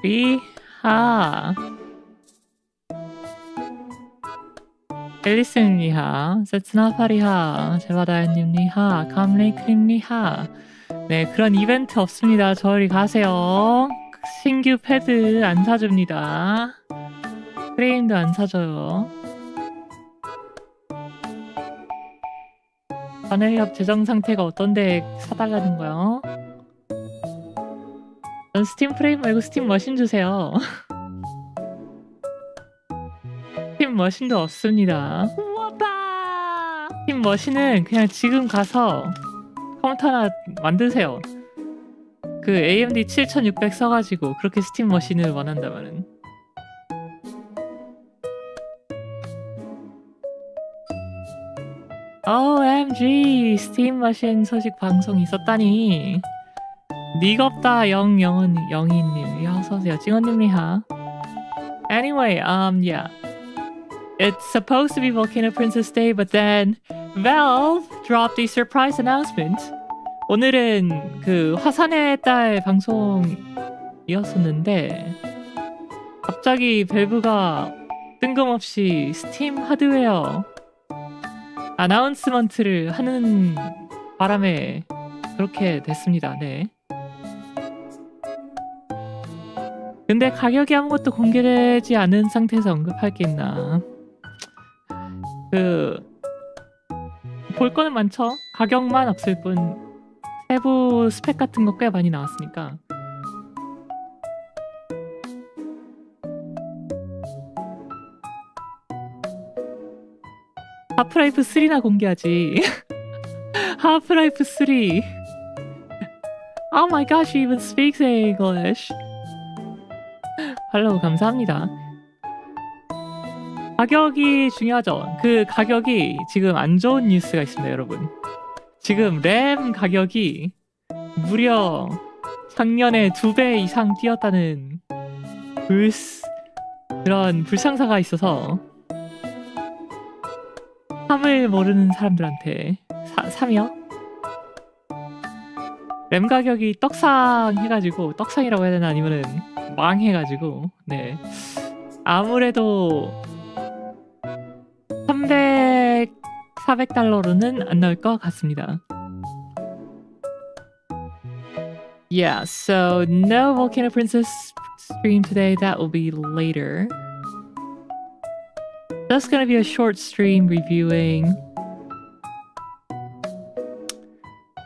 리하 앨리스님 리하 세츠나파 리하 제바다야님 리하 감레이크림 리하. 네, 그런 이벤트 없습니다. 저리 가세요. 신규 패드 안 사줍니다. 프레임도 안 사줘요. 전해협 재정 상태가 어떤데 사달라는 거요? 전 스팀 프레임 말고 스팀 머신 주세요. 스팀 머신도 없습니다. 스팀 머신은 그냥 지금 가서 컴퓨터 하나 만드세요. 그 AMD 7600 써가지고 그렇게 스팀 머신을 원한다면은. OMG 스팀 머신 소식 방송 있었다니. 니겁다 영희님. 어서오세요. 찡언님 리하. Anyway, yeah. It's supposed to be Volcano Princess Day, but then Valve dropped a surprise announcement. 오늘은 그 화산의 딸 방송이었었는데 갑자기 밸브가 뜬금없이 스팀 하드웨어 아나운스먼트를 하는 바람에 그렇게 됐습니다. 네. 근데 가격이 아무것도 공개되지 않은 상태에서 언급할 게 있나. 볼 거는 많죠. 가격만 없을 뿐 세부 스펙 같은 거 꽤 많이 나왔으니까. 하프라이프 3나 공개하지. 하프라이프 3. Oh my gosh, she even speaks English. 팔로우 감사합니다. 가격이 중요하죠. 그 가격이 지금 안 좋은 뉴스가 있습니다, 여러분. 지금 램 가격이 무려 작년에 2배 이상 뛰었다는 그런 불상사가 있어서 삶을 모르는 사람들한테 3이요? 램 가격이 떡상해가지고, 떡상이라고 해야 되나 아니면은 망해가지고, 네, 아무래도 300, 400달러로는 안 나올 것 같습니다. Yeah, so no Volcano Princess stream today. That will be later. That's gonna be a short stream reviewing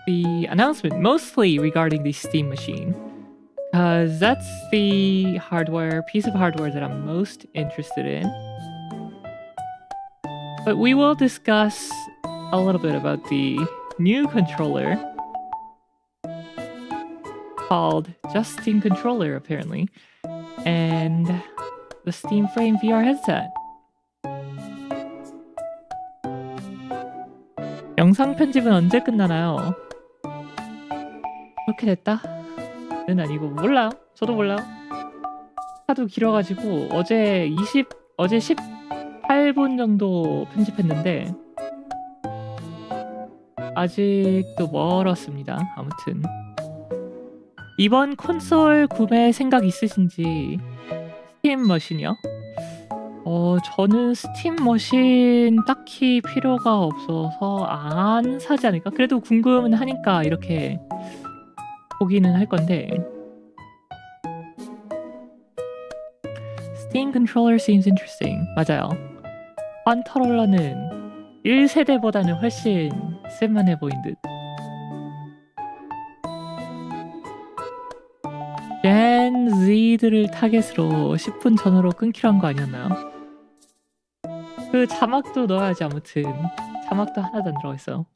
the announcement, mostly regarding the Steam machine, because that's the piece of hardware that I'm most interested in. But we will discuss a little bit about the new controller called Just Steam Controller, apparently, and the Steam Frame VR headset. 영상 편집은 언제 끝나나요? 그렇게 됐다는 아니고, 몰라요. 저도 몰라요. 하도 길어가지고 어제 18분 정도 편집했는데 아직도 멀었습니다. 아무튼 이번 콘솔 구매 생각 있으신지. 스팀 머신이요? 저는 스팀 머신 딱히 필요가 없어서 안 사지 않을까? 그래도 궁금은 하니까 이렇게 보기는 할 건데. Steam controller seems interesting. 맞아요. 컨트롤러는 1세대보다는 훨씬 쓸만해 보인 듯. 젠 Z들을 타겟으로 10분 전후로 끊기로 한 거 아니었나요? 그 자막도 넣어야지. 아무튼 자막도 하나도 안 들어가 있어요.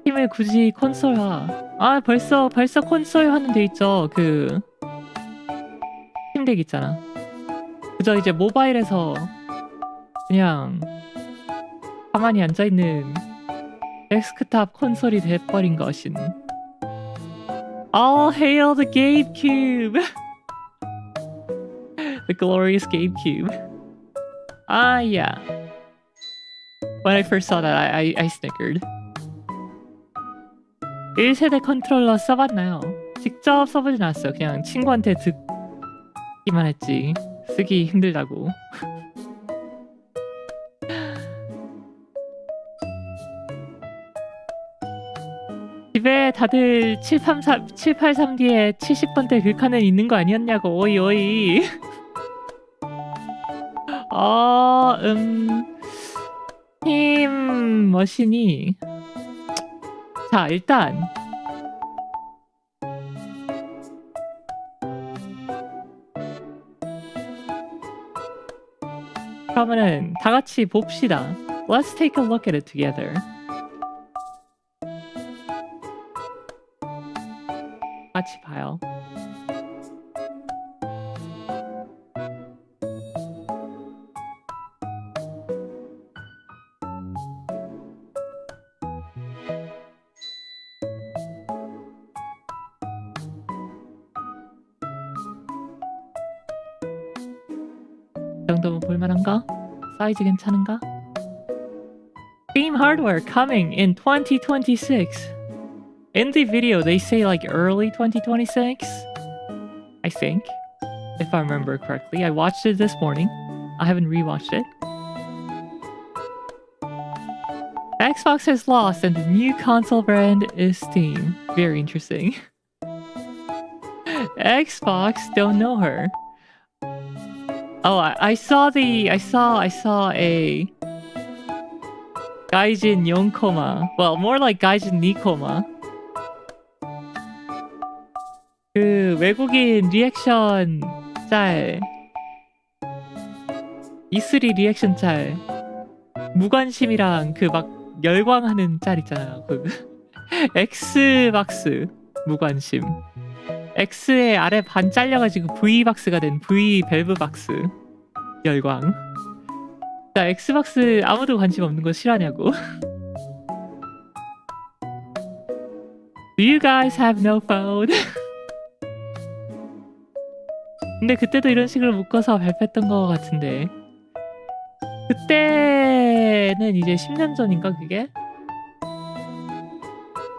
팀을 굳이 콘솔화. 벌써 콘솔화는 돼 있죠. 그 스팀덱 있잖아. 그저 이제 모바일에서 그냥 가만히 앉아있는 데스크탑 콘솔이 돼버린 것인. All hail the GameCube! The glorious GameCube. Yeah. When I first saw that, I snickered. 1세대 컨트롤러 써봤나요? 직접 써보진 않았어요. 그냥 친구한테 듣기만 했지. 쓰기 힘들다고. 집에 다들 783D에 70번대 글카는 있는 거 아니었냐고. 오이 오이. 팀 머신이 자 일단 그러면은 다 같이 봅시다. Let's take a look at it together. 같이 봐요. 이 정도면 볼만한가? 사이즈 괜찮은가? Theme hardware coming in 2026. In the video, they say like early 2026, I think, if I remember correctly. I watched it this morning. I haven't rewatched it. Xbox has lost and the new console brand is Steam. Very interesting. Xbox don't know her. Oh, I saw a Gaijin 0, well, more like Gaijin 2. 그 외국인 리액션 짤 E3 리액션 짤 무관심이랑 그 막 열광하는 짤 있잖아요. 그 X박스 무관심 X의 아래 반 잘려가지고 V박스가 된 V 밸브 박스 열광. 자 X박스 아무도 관심 없는 거 싫어하냐고. Do you guys have no phone? 근데 그때도 이런 식으로 묶어서 발표했던 것 같은데 그때는 이제 10년 전인가 그게?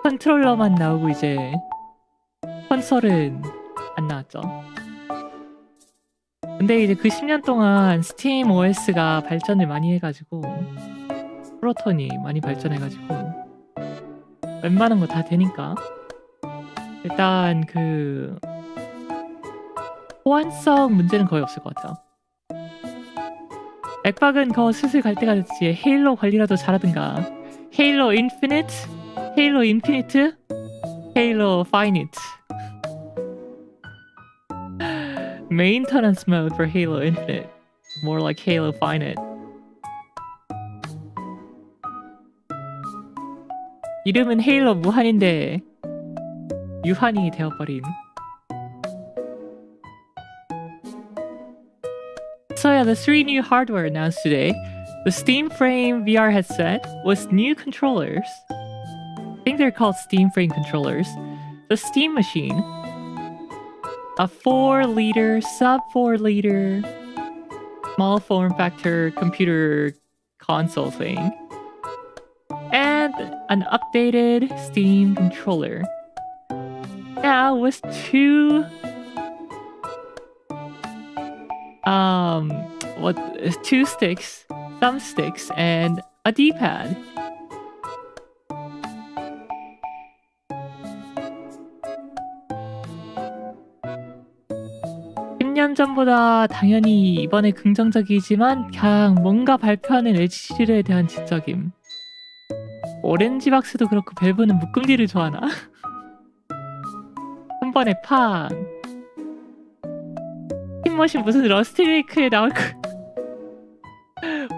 컨트롤러만 나오고 이제 콘솔은 안 나왔죠. 근데 이제 그 10년 동안 스팀 OS가 발전을 많이 해가지고 프로톤이 많이 발전해가지고 웬만한 거 다 되니까 일단 그 호환성 문제는 거의 없을 것 같아요. 액박은 거 슬슬 갈 때가 됐지. 헤일로 관리라도 잘하든가. 헤일로 인피니트? 헤일로 인피니트? 헤일로 파이니트. Maintenance mode for Halo Infinite. More like Halo Finite. 이름은 헤일로 무한인데 유한이 되어버린. So yeah, the 3 new hardware announced today. The Steam Frame VR headset with new controllers. I think they're called Steam Frame controllers. The Steam Machine. A 4-liter, sub 4-liter, small form factor computer console thing. And an updated Steam controller. Now with two sticks, thumbsticks, and a D-pad. 년 전보다 당연히 이번에 긍정적이지만 그냥 뭔가 발표하는 LG에 대한 지적임. 오렌지 박스도 그렇고 밸브는 묶음디를 좋아하나? 한 번에 팡. 팀머신 무슨 러스트레이크에 나올 거.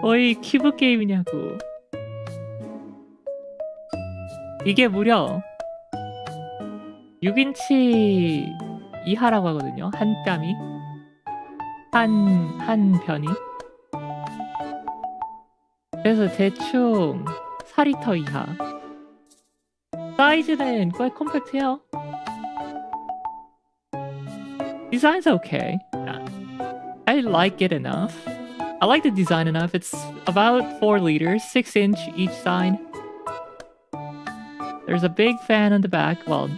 어이 큐브 게임이냐고. 이게 무려 6인치 이하라고 하거든요. 한 뺨이. 한 변이. 그래서 대충 4리터 이하. 사이즈는 꽤 컴팩트해요. Design's okay. I like it enough. I like the design enough. It's about 4 liters, 6 inch each side. There's a big fan on the back. Well,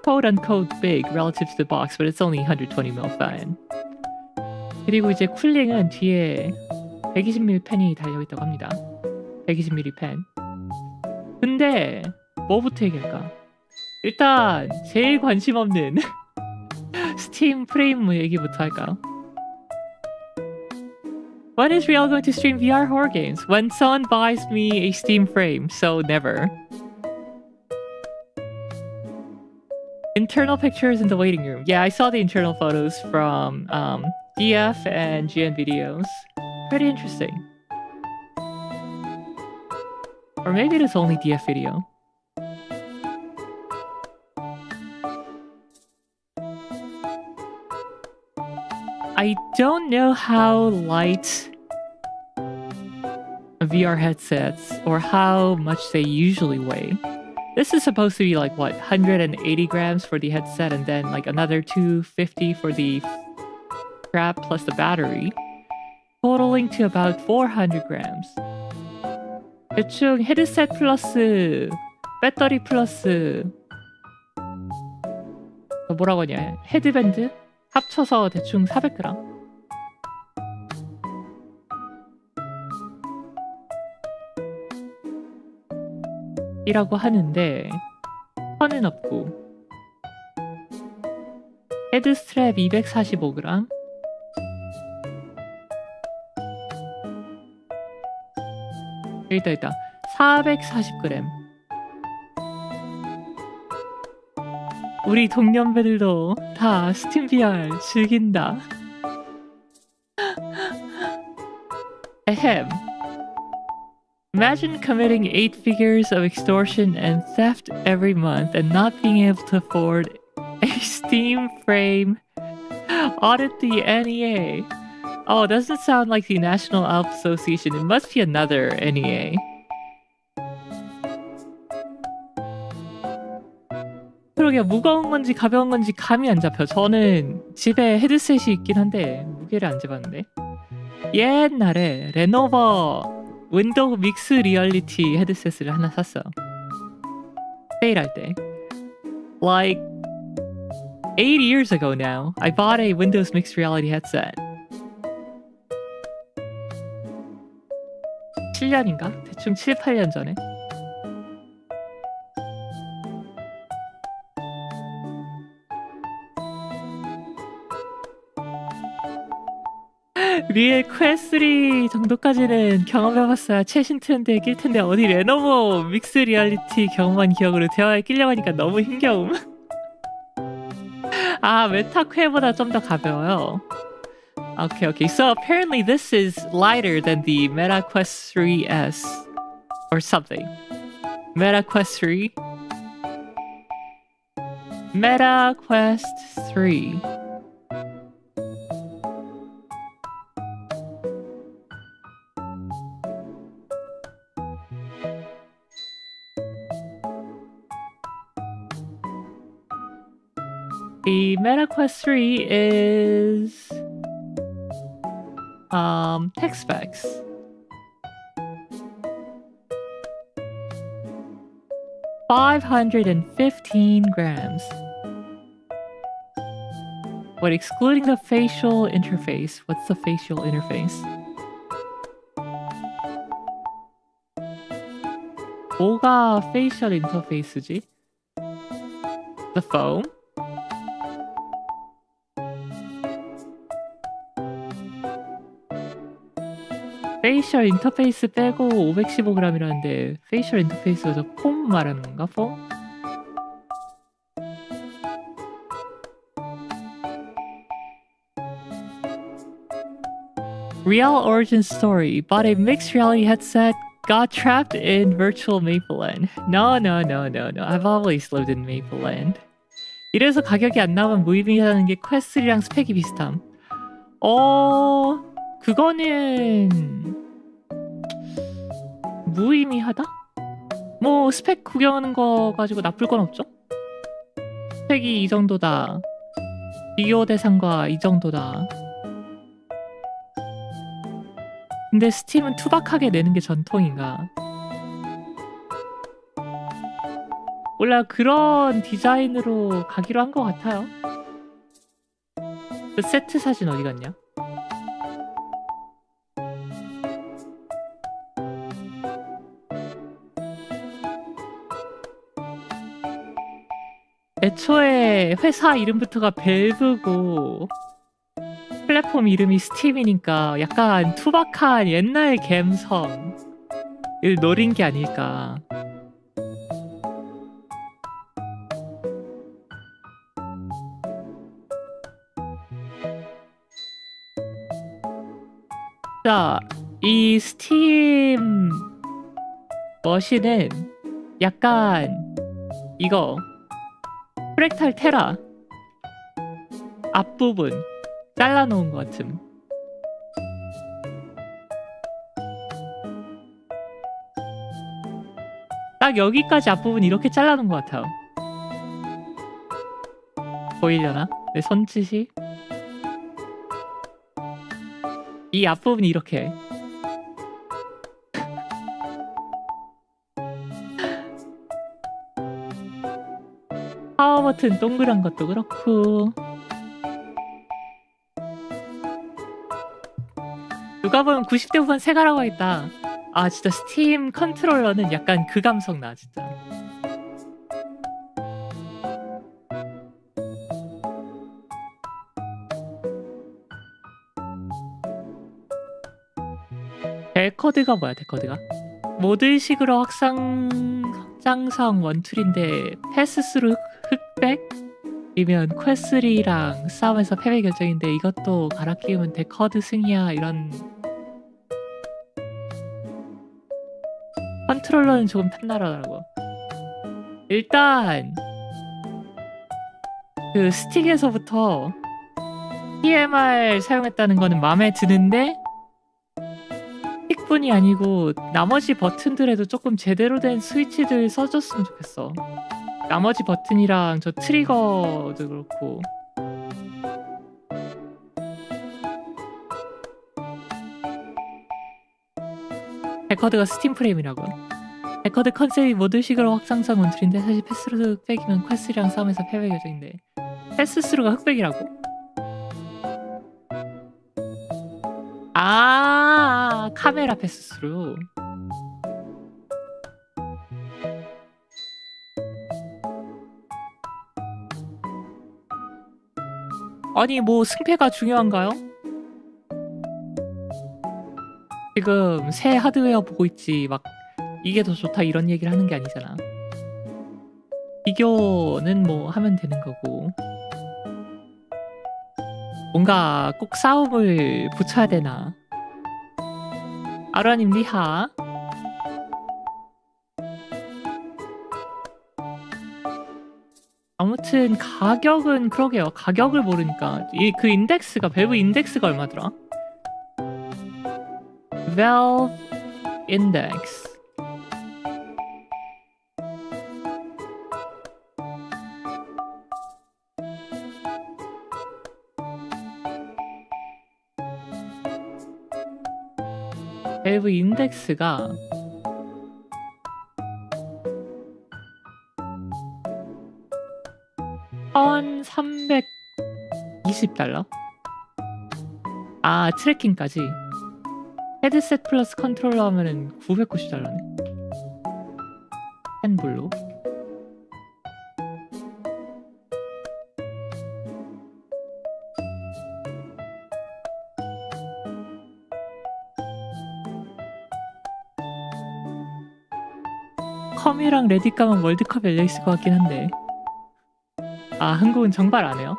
quote unquote big relative to the box, but it's only 120mm fan. 그리고 이제 쿨링은 뒤에 120mm 팬이 달려있다고 합니다. 120mm 팬. 근데 뭐부터 얘기할까? 일단 제일 관심 없는 스팀 프레임 얘기부터 할까요? When is Real going to stream VR horror games? When someone buys me a Steam frame, so never. Internal pictures in the waiting room. Yeah, I saw the internal photos from DF and GN videos. Pretty interesting. Or maybe it is only DF video. I don't know how light VR headsets or how much they usually weigh. This is supposed to be like what, 180 grams for the headset and then like another 250 for the strap plus the battery, totaling to about 400 grams. 대충 헤드셋 플러스 배터리 플러스 뭐라고 하냐, 헤드밴드 합쳐서 대충 400g. 이라고 하는데 선은 없고, 헤드 스트랩 245g, 있다 440g. 우리 동년배들도 다 스팀 VR 즐긴다. Ahem. Imagine committing 8 figures of extortion and theft every month and not being able to afford a Steam frame. Audit the NEA. Oh, doesn't sound like the National Alp Association. It must be another NEA. 그러게, 무거운 건지 가벼운 건지 감이 안 잡혀. 저는 집에 헤드셋이 있긴 한데 무게를 안 재봤는데, 옛날에 레노버 윈도우 믹스 리얼리티 헤드셋을 하나 샀어. 세일할 때. Like 8 years ago now, I bought a Windows mixed reality headset. 7년인가? 대충 7, 8년 전에. 리엘 퀘스트3 정도까지는 경험해봤어야 최신 트렌드에 낄 텐데 어디 레노버 믹스 리얼리티 경험한 기억으로 대화에 끼려고 하니까 너무 힘겨움. 아, 메타퀘보다 좀 더 가벼워요. Okay. So apparently this is lighter than the Meta Quest 3S or something. Meta Quest 3. Meta Quest 3. The Meta Quest 3 is tech specs. $515 grams. What, excluding the facial interface? What's the facial interface? 뭐가 facial interface지? The foam? 페이셜 인터페이스 빼고 515g이라는데 페이셜 인터페이스가 저 폼 말하는 건가? 폼? Real origin story. Bought a mixed reality headset, got trapped in virtual Mapleland. No. I've always lived in Mapleland. 이래서 가격이 안 나오면 무의미하다는 게 퀘스트랑 스펙이 비슷함. 그거는 무의미하다? 뭐 스펙 구경하는 거 가지고 나쁠 건 없죠? 스펙이 이 정도다, 비교 대상과 이 정도다. 근데 스팀은 투박하게 내는 게 전통인가? 몰라, 그런 디자인으로 가기로 한 것 같아요. 그 세트 사진 어디 갔냐? 애초에 회사 이름부터가 밸브고 플랫폼 이름이 스팀이니까 약간 투박한 옛날 갬성을 노린 게 아닐까. 자, 이 스팀 머신은 약간 이거 프랙탈 테라 앞부분 잘라놓은 것 같음. 딱 여기까지 앞부분 이렇게 잘라놓은 것 같아요. 보이려나? 내 손짓이? 이 앞부분이 이렇게 파워 버튼 동그란 것도 그렇고 누가 보면 90대 후반 세가라고 했다. 아 진짜 스팀 컨트롤러는 약간 그 감성 나 진짜. 데코드가 뭐야 데코드가? 모드식으로 확장성 원툴인데 패스스루 흑백? 이면 퀘스리랑 싸움에서 패배 결정인데 이것도 갈아 끼우면 데코드 승이야. 이런 컨트롤러는 조금 탐나라고. 일단 그 스틱에서부터 TMR 사용했다는 거는 마음에 드는데 스틱뿐이 아니고 나머지 버튼들에도 조금 제대로 된 스위치들 써줬으면 좋겠어. 나머지 버튼이랑 저 트리거도 그렇고 데커드가 스팀 프레임이라고요? 데커드 컨셉이 모드식으로 확장성 원툴인데 사실 패스스루 흑백이면 퀘스트랑 싸움에서 패배 결정인데 패스스루가 흑백이라고? 아 카메라 패스스루. 아니 뭐 승패가 중요한가요? 지금 새 하드웨어 보고 있지 막 이게 더 좋다 이런 얘기를 하는 게 아니잖아. 비교는 뭐 하면 되는 거고 뭔가 꼭 싸움을 붙여야 되나. 아라님 리하. 아무튼 가격은 그러게요. 가격을 모르니까 그 인덱스가 밸브 인덱스가 얼마더라? Valve Index. 밸브 인덱스가 $1,320. 아 트래킹까지 헤드셋 플러스 컨트롤러 하면은 $990네. 펜블로. 컴이랑 레딧 가면 월드컵 열려있을 것 같긴 한데 아 한국은 정발 안 해요?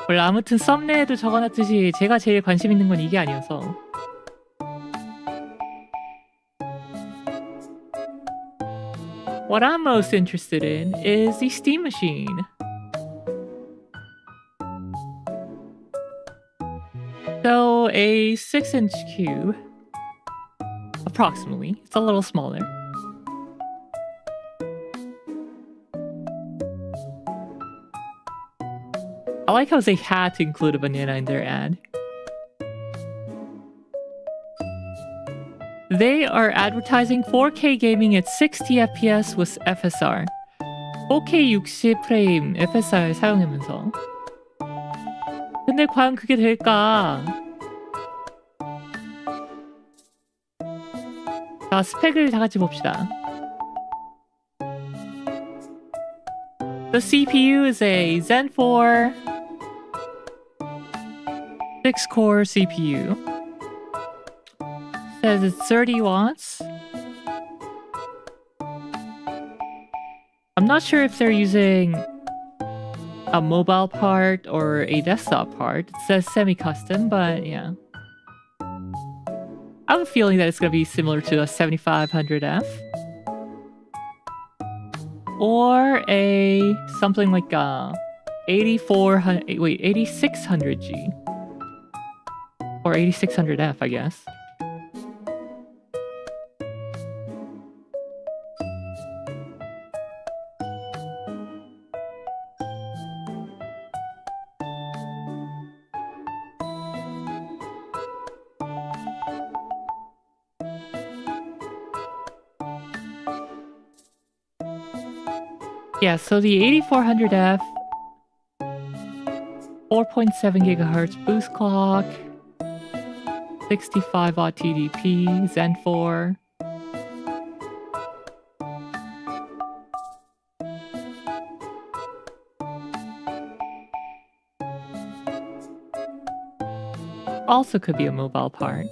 몰라. 아무튼 썸네일도 적어놨듯이 제가 제일 관심 있는 건 이게 아니어서. What I'm most interested in is the Steam machine. So a 6-inch cube, approximately. It's a little smaller. I like how they had to include a banana in their ad. They are advertising 4K gaming at 60 FPS with FSR. 4K 60프레임 FSR 사용하면서. 근데 과연 그게 될까? 자, 스펙을 다 같이 봅시다. The CPU is a Zen 4 6-core CPU. Says it's 30 watts. I'm not sure if they're using a mobile part or a desktop part. It says semi-custom, but yeah. I have a feeling that it's going to be similar to a 7500F. Or a something like a 8600G. Or 8600F, I guess. Yeah, so the 8400F, 4.7 gigahertz boost clock, 65 watt TDP, Zen 4. Also could be a mobile part.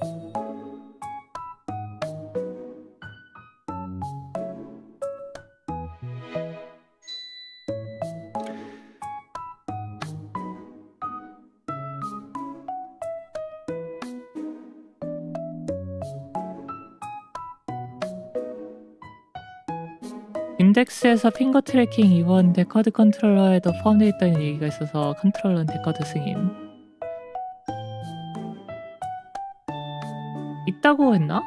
인덱스에서 핑거 트래킹 이번 데커드 컨트롤러에도 포함되어 있다는 얘기가 있어서 컨트롤러는 데커드 승인. 있다고 했나?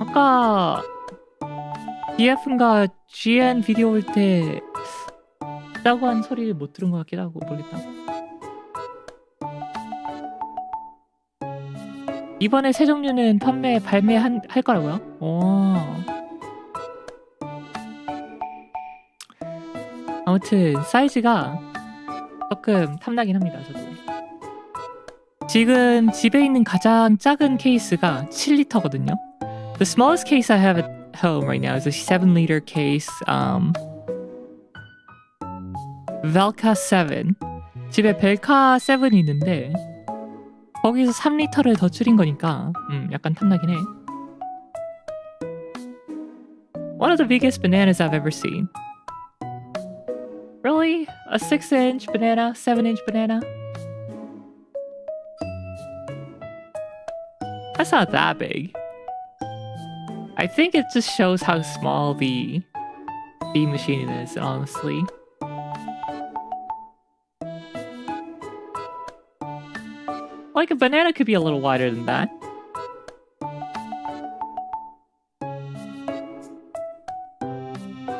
아까 DF인가 GN 비디오 볼 때 있다고 한 소리를 못 들은 것 같기도 하고 모르겠다. 이번에 새 종류는 발매할 거라고요? 오. 아무튼 사이즈가 조금 탐나긴 합니다. 저도 지금 집에 있는 가장 작은 케이스가 7리터거든요. The smallest case I have at home right now is a 7-liter case, Velka 7. 집에 벨카 7이 있는데 거기서 3리터를 더 줄인 거니까 약간 탐나긴 해. One of the biggest bananas I've ever seen. Really? A 6-inch banana? 7-inch banana? That's not that big. I think it just shows how small the machine is, honestly. Like a banana could be a little wider than that.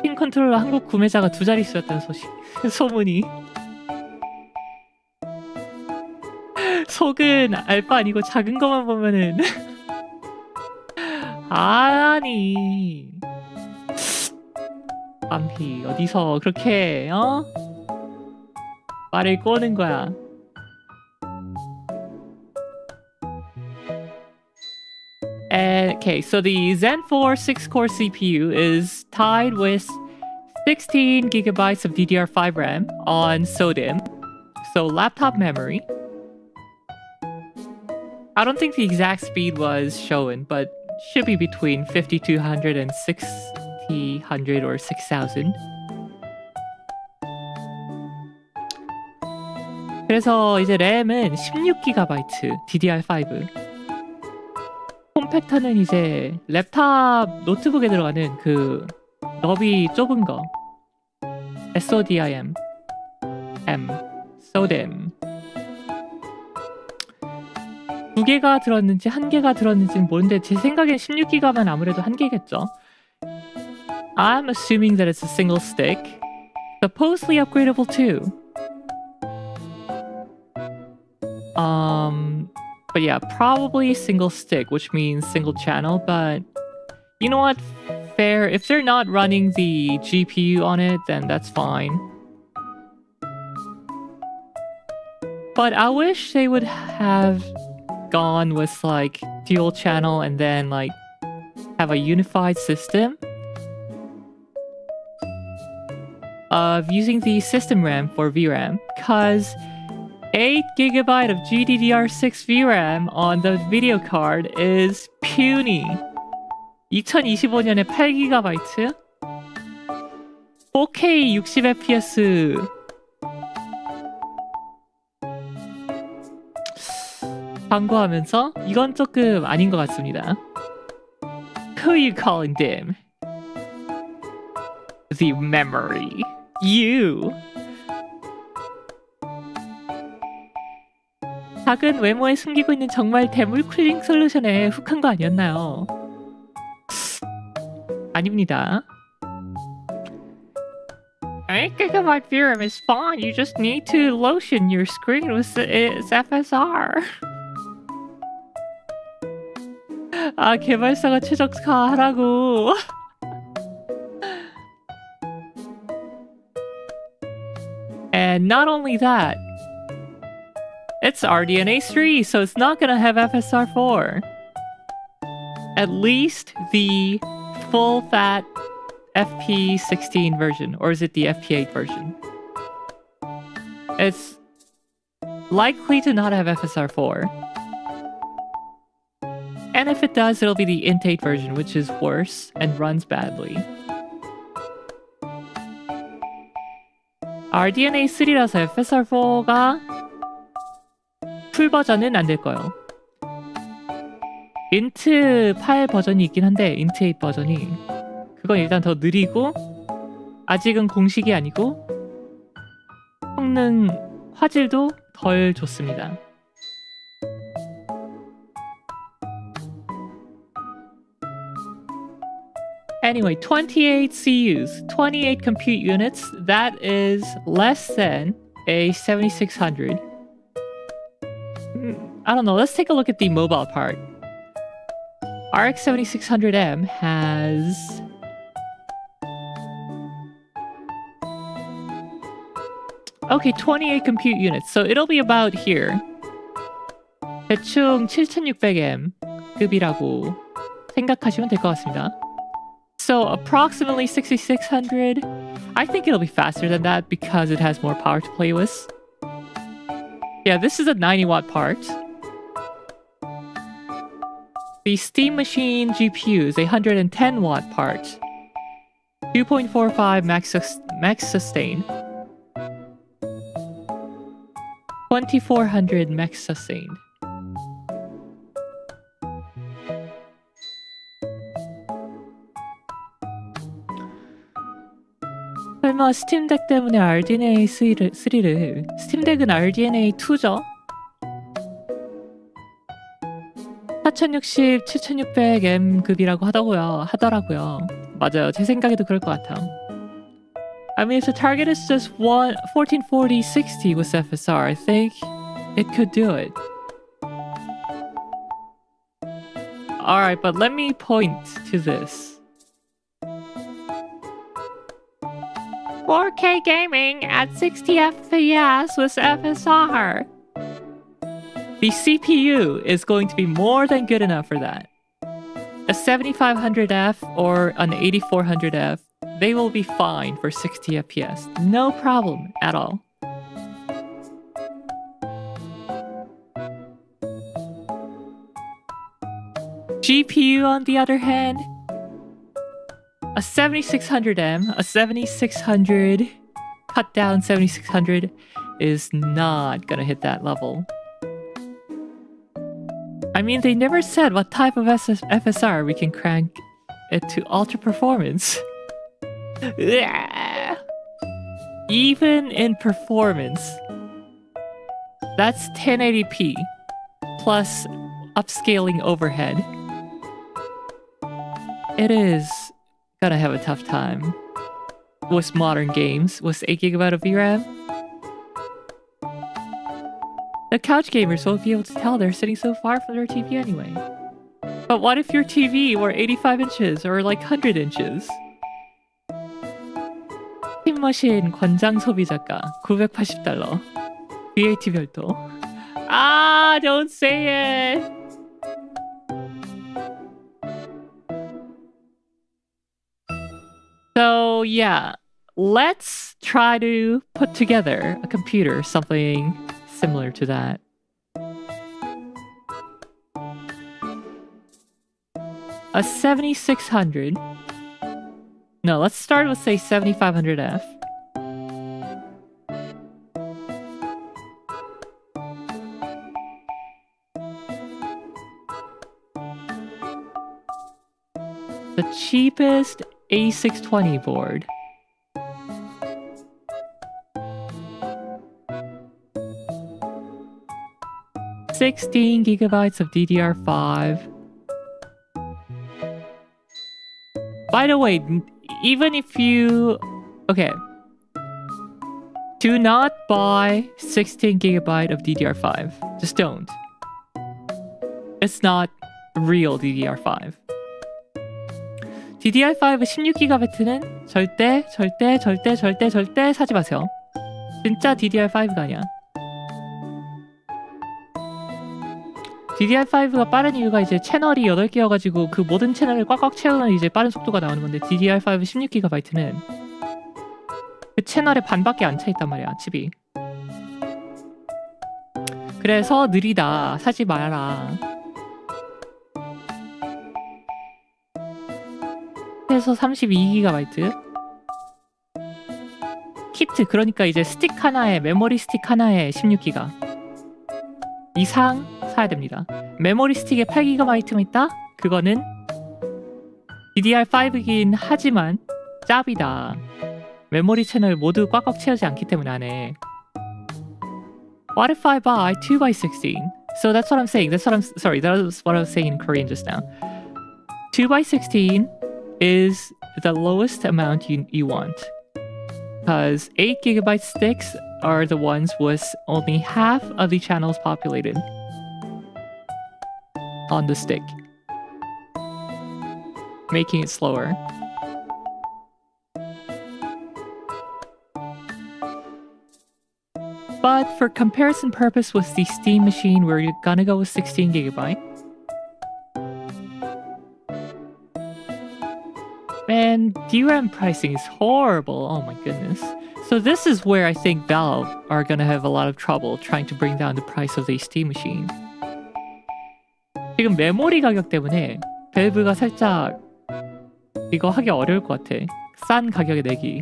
팀 컨트롤러 한국 구매자가 2자릿수였다는 소문이. 속은 알바 아니고 작은 것만 보면은 아니 안피 어디서 그렇게 말을 꼬는 거야. Okay, so the Zen 4 6-core CPU is tied with 16 gigabytes of DDR5 RAM on SODIMM, so laptop memory. I don't think the exact speed was shown, but should be between 5200 and 6000 or 6000. 그래서 이제 램은 16GB DDR5. 폼팩터는 이제 랩탑 노트북에 들어가는 그 너비 좁은 거 SODIMM SODIMM 2개가 들었는지 1개가 들었는지는 모르는데 제 생각엔 16기가만 아무래도 1개겠죠. I'm assuming that it's a single stick, supposedly upgradable too. But yeah, probably single stick, which means single channel, but you know what? fair, if they're not running the GPU on it, then that's fine. But I wish they would have gone with like dual channel and then like have a unified system of using the system RAM for VRAM, because 8GB of GDDR6 VRAM on the video card is puny. 2025년에 8GB 4K 60fps 광고하면서 이건 조금 아닌 것 같습니다. Who you calling dim? The memory. You. 작은 외모에 숨기고 있는 정말 대물 쿨링 솔루션에 훅한 거 아니었나요? 아닙니다. 8GB VRAM is fine. You just need to lotion your screen with its FSR. 아, 개발사가 최적화하라고. And not only that, it's RDNA 3, so it's not gonna have FSR 4. At least the full fat FP16 version, or is it the FP8 version? It's likely to not have FSR 4. And if it does, it'll be the Int8 version, which is worse and runs badly. RDNA 3라서 FSR 4가 풀 버전은 안 될 거예요. int 8 버전이 있긴 한데 int 8 버전이 그건 일단 더 느리고 아직은 공식이 아니고 성능 화질도 덜 좋습니다. Anyway, 28 CUs, 28 compute units, that is less than a 7600. I don't know, let's take a look at the mobile part. RX 7600M has... Okay, 28 compute units, so it'll be about here. 대충 7600M 급이라고 생각하시면 될 것 같습니다. So approximately 6600. I think it'll be faster than that because it has more power to play with. Yeah, this is a 90-watt part. The Steam Machine GPU is a 110-watt part. 2.45 max sustain. 2400 max sustain. 설마 스팀덱 때문에 RDNA 3를 스팀덱은 RDNA 2죠? 4060, 7600M 급이라고 하더라고요. 맞아요. 제 생각에도 그럴 것 같아요. I mean, if the target is just 1440 60 with FSR, I think it could do it. Alright, but let me point to this. 4K gaming at 60 FPS with FSR. The CPU is going to be more than good enough for that. A 7500F or an 8400F, they will be fine for 60 FPS. No problem at all. GPU, on the other hand, a 7600M, a 7600 cut down 7600 is not gonna hit that level. I mean, they never said what type of FSR we can crank it to ultra performance. Even in performance, that's 1080p plus upscaling overhead. It is gonna have a tough time with modern games with 8GB of VRAM. The couch gamers won't be able to tell they're sitting so far from their TV anyway. But what if your TV were 85 inches or like 100 inches? 팀머신 권장 소비자가 $980. VAT 별도. Ah, don't say it. So yeah, let's try to put together a computer, something similar to that. A 7600. No, let's start with say 7500F. The cheapest A620 board. $16GB of DDR5. By the way, even if you... Okay. Do not buy 16GB of DDR5. Just don't. It's not real DDR5. DDR5 16GB는 절대 사지 마세요. 진짜 DDR5가 아니야. DDR5가 빠른 이유가 이제 채널이 8개여가지고 그 모든 채널을 꽉꽉 채우는 이제 빠른 속도가 나오는 건데 DDR5 16GB는 그 채널의 반밖에 안 차 있단 말이야, 칩이. 그래서 느리다. 사지 말아라. 해서 32GB 키트, 그러니까 이제 스틱 하나에 메모리 스틱 하나에 16GB 이상 사야 됩니다. 메모리 스틱에 8GB만 있다? 그거는 DDR5이긴 하지만 짭이다. 메모리 채널 모두 꽉꽉 채우지 않기 때문에 안 해. What if I buy 2x16? So that's what I'm saying. That's what I was saying in Korean just now. 2x16 is the lowest amount you want. Because 8GB sticks are the ones with only half of the channels populated on the stick, making it slower. But for comparison purpose with the Steam machine, we're gonna go with 16GB. And DRAM pricing is horrible. Oh my goodness. So this is where I think Valve are gonna have a lot of trouble trying to bring down the price of the Steam machine. 지금 메모리 가격 때문에 밸브가 살짝 이거 하기 어려울 것 같아. 싼 가격에 내기.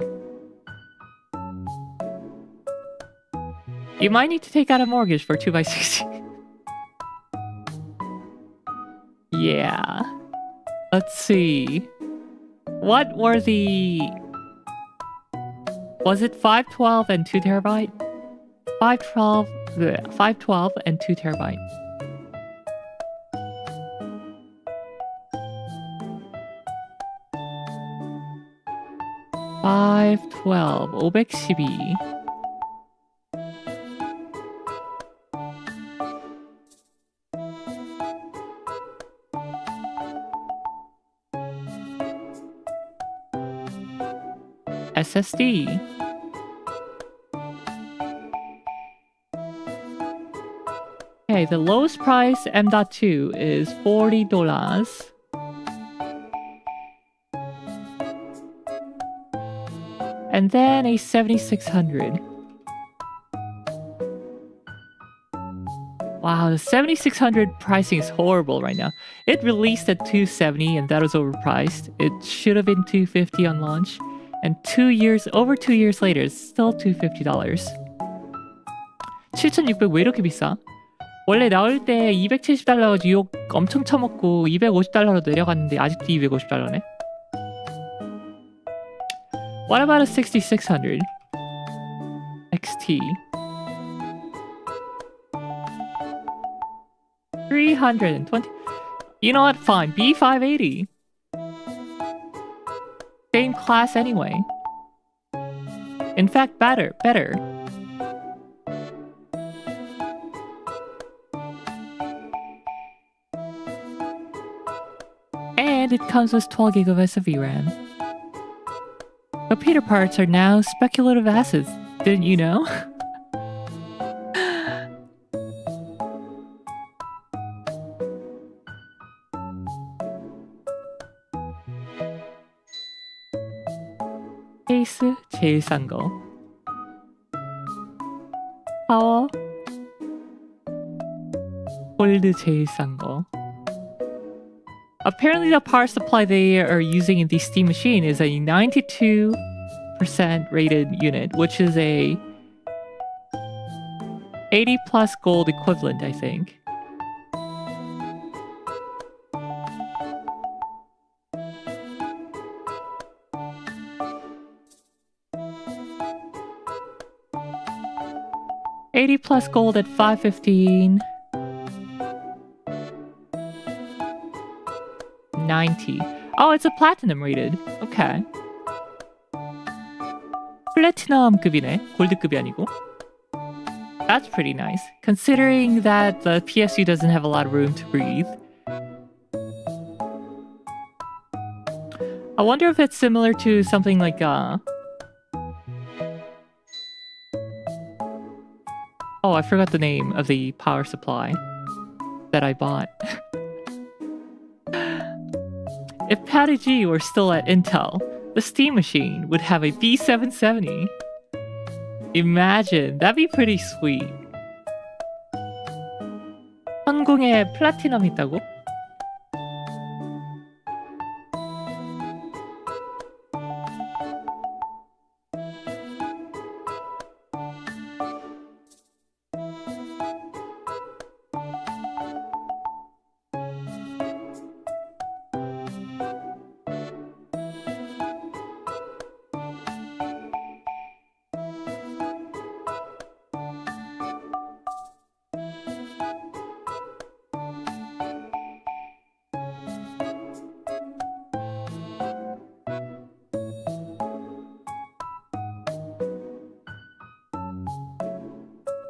You might need to take out a mortgage for 2x16. Yeah. Let's see. What were the... Was it 512 and 2TB? 512 and 2TB. $512, 512. SSD. Okay, the lowest price M.2 is $40. And then a 7600. Wow, the 7600 pricing is horrible right now. It released at $270 and that was overpriced. It should have been $250 on launch. And over 2 years later, it's still $250. 7,600 왜 이렇게 비싸? 원래 나올 때 $270 유혹 엄청 쳐먹고 $250로 내려갔는데 아직도 $250네? What about a 6600 XT? $320. You know what? Fine. B580. Same class anyway. In fact, better. and it comes with 12 gigabytes of VRAM. Computer parts are now speculative assets. Didn't you know? 케이스 제일 싼 거. 파워 골드 제일 싼 거. Apparently the power supply they are using in the Steam machine is a 92% rated unit, which is a 80 plus gold equivalent, I think. $80 plus gold at 515. 90. Oh, it's a platinum rated. Okay. 플래티넘급이네. 골드급이 아니고. That's pretty nice. Considering that the PSU doesn't have a lot of room to breathe. I wonder if it's similar to something like oh, I forgot the name of the power supply that I bought. If Patty G were still at Intel, the Steam machine would have a B770. Imagine, that'd be pretty sweet. 천궁에 플래티넘 있다고?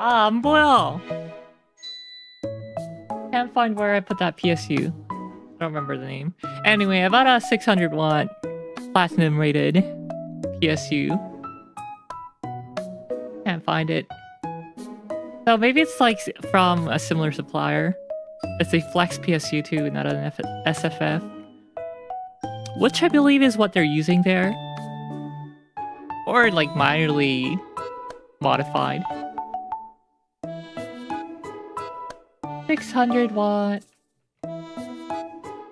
아, 안 보여. Can't find where I put that PSU. I don't remember the name. Anyway, I bought a 600 watt platinum rated PSU. Can't find it. So maybe it's like from a similar supplier. It's a Flex PSU too, not an SFF. Which I believe is what they're using there. Or like minorly modified. 600 watt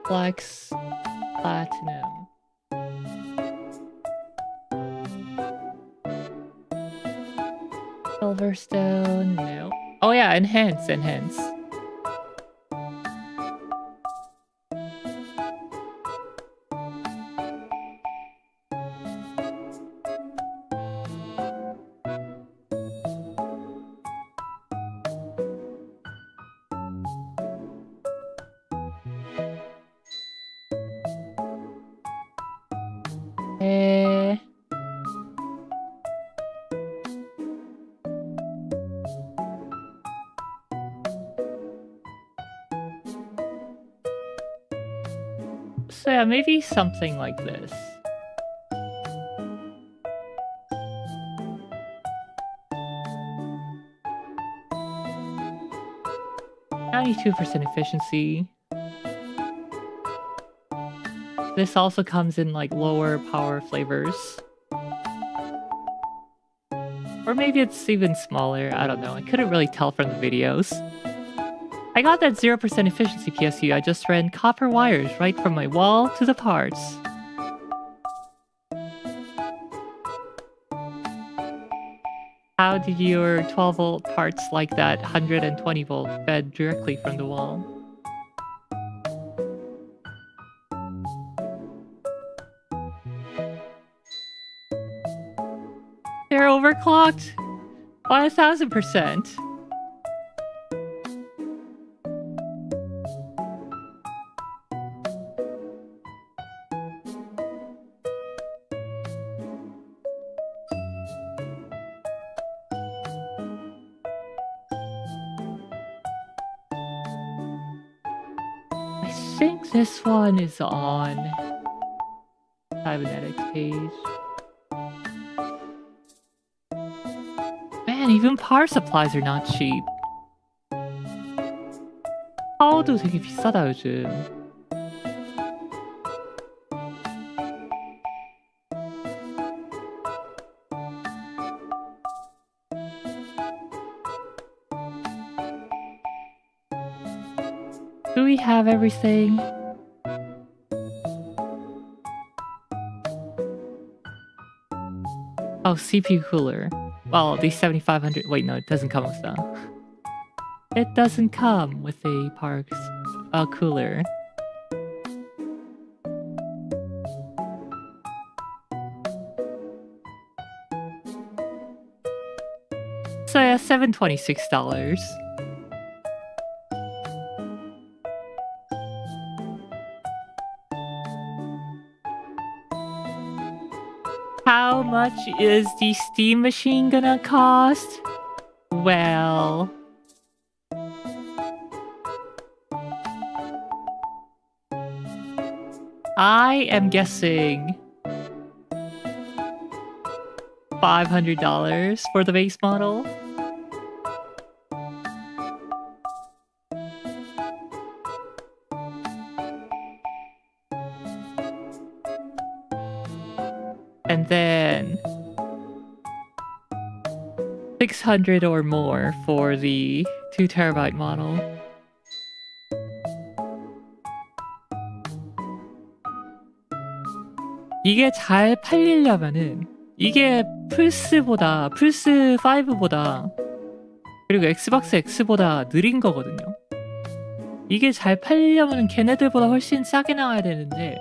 Flex Platinum. Silverstone, no. Oh yeah, enhance. So yeah, maybe something like this. %92 efficiency. This also comes in like lower power flavors. Or maybe it's even smaller, I don't know. I couldn't really tell from the videos. I got that 0% efficiency PSU. I just ran copper wires right from my wall to the parts. How did your 12 volt parts like that 120 volt fed directly from the wall? They're overclocked by 1000%. I think this one is on cybernetics page. Man, even power supplies are not cheap. 파워도 되게 비싸다 요즘. Do we have everything? Oh, CPU cooler. Well, the 7500. Wait, no, it doesn't come with that. It doesn't come with a cooler. So yeah, $726. How much is the steam machine gonna cost? Well, I am guessing $500 for the base model. And then 600 or more for the 2TB model. 이게 잘 팔리려면은 이게 플스5보다 그리고 엑스박스 X보다 느린 거거든요. 이게 잘 팔리려면 걔네들보다 훨씬 싸게 나와야 되는데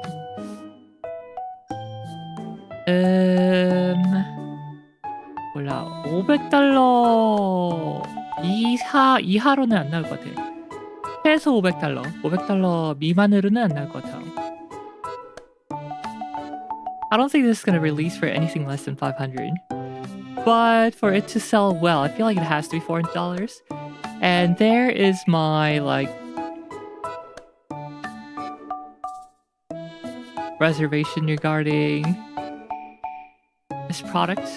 몰라. $500 이하로는 안 나올 것 같아. 최소 $500 미만으로는 안 나올 것 같아. I don't think this is gonna release for anything less than 500. But for it to sell well, I feel like it has to be $400. And there is my reservation regarding this product.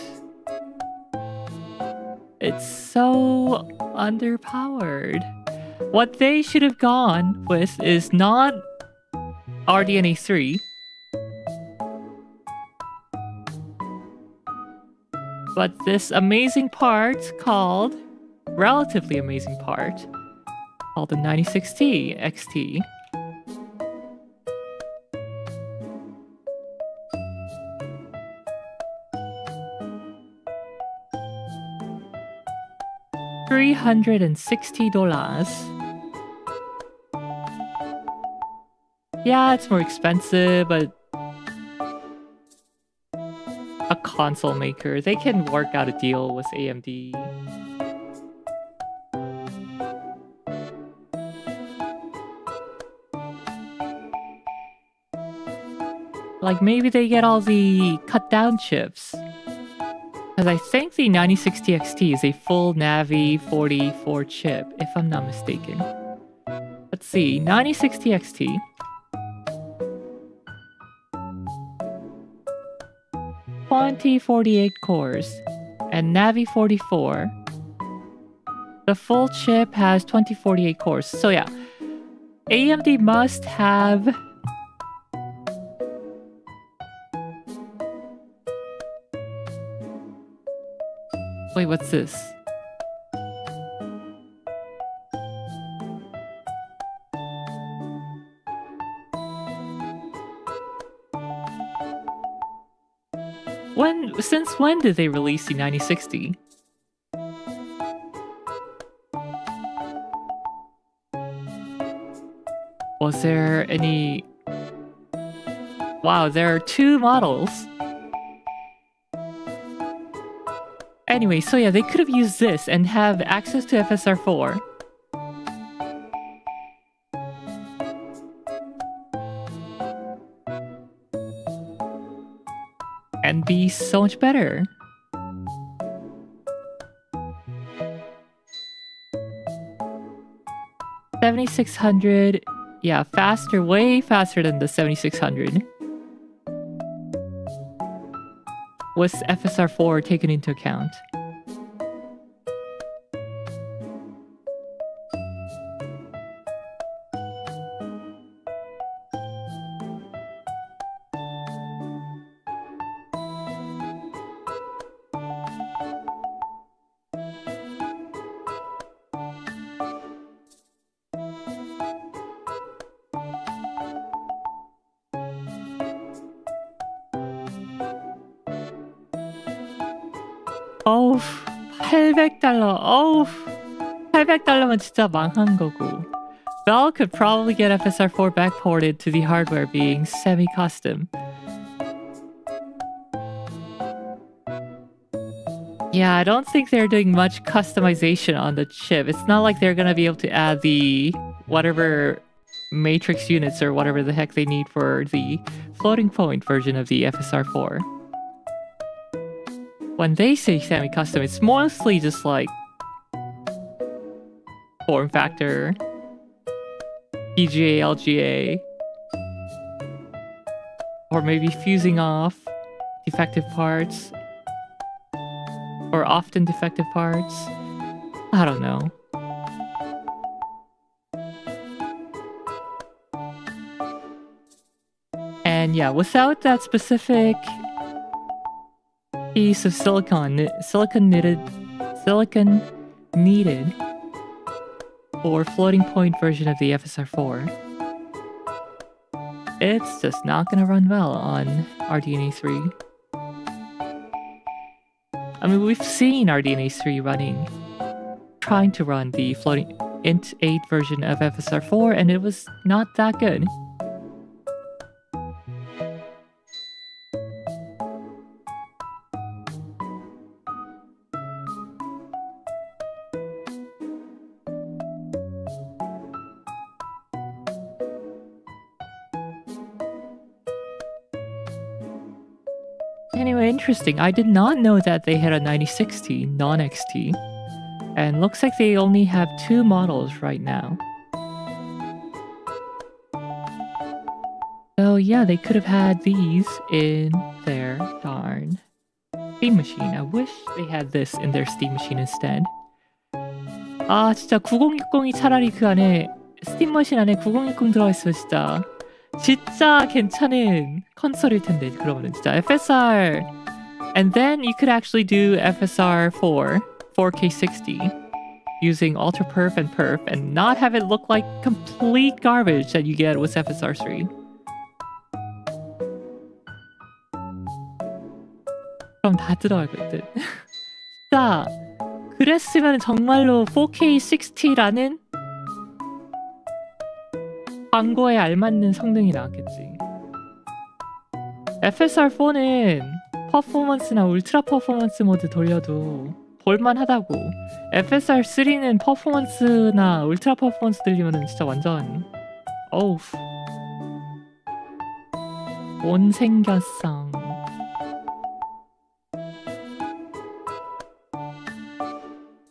It's so underpowered. What they should have gone with is not RDNA 3, but this amazing part called, relatively amazing part, called the 96T XT. $360. Yeah, it's more expensive, but a console maker, they can work out a deal with AMD. Like maybe they get all the cut down chips. Because I think the 96T XT is a full Navi 44 chip, if I'm not mistaken. Let's see, 96T XT. $2048 cores and Navi 44. The full chip has 2048 cores. So yeah, AMD must have wait, what's this? Since when did they release the 9060? Was there any... Wow, there are 2 models. Anyway, so yeah, they could have used this and have access to FSR4. And be so much better. $7,600 yeah, faster, way faster than the 7600. Was FSR4 taken into account? 어우, $800. 어우, $800면 진짜 망한 거고. Bell could probably get FSR4 backported to the hardware being semi-custom. Yeah, I don't think they're doing much customization on the chip. It's not like they're gonna be able to add the whatever matrix units or whatever the heck they need for the floating point version of the FSR4. When they say semi-custom, it's mostly just like form factor, PGA, LGA, or maybe fusing off defective parts, or often defective parts. I don't know. And yeah, without that specific piece of silicon needed for floating point version of the FSR4, it's just not gonna run well on RDNA 3. I mean, we've seen RDNA 3 trying to run the floating int 8 version of FSR4, and it was not that good. Anyway, interesting. I did not know that they had a 9060 non-XT. And looks like they only have 2 models right now. So yeah, they could have had these in their darn Steam machine. I wish they had this in their Steam machine instead. 아, 진짜 9060이 차라리 그 안에 스팀 머신 안에 9060 들어있으면 진짜 괜찮은 컨솔일 텐데. 그러면은 진짜 FSR, and then you could actually do FSR4 4K60 using Ultra Perf and not have it look like complete garbage that you get with FSR3. 그럼 다 들어가거든. 진짜 그랬으면 정말로 4K60라는 광고에 알맞는 성능이 나왔겠지. FSR4는 퍼포먼스나 울트라 퍼포먼스 모드 돌려도 볼만하다고. FSR3는 퍼포먼스나 울트라 퍼포먼스 들리면은 진짜 완전 어우 못생겼어.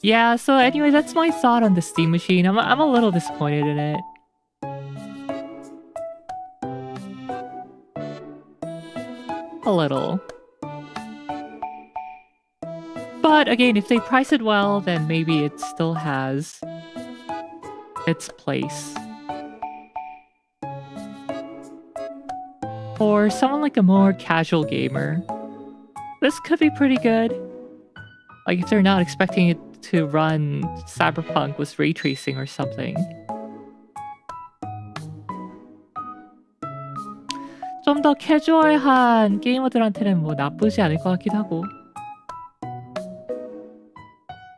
Yeah, so anyway, that's my thought on the Steam machine. I'm a little disappointed in it. A little. But again, if they price it well, then maybe it still has its place. For someone like a more casual gamer, this could be pretty good. Like if they're not expecting it to run Cyberpunk with ray tracing or something. 좀 더 캐주얼한 게이머들한테는 뭐 나쁘지 않을 것 같기도 하고.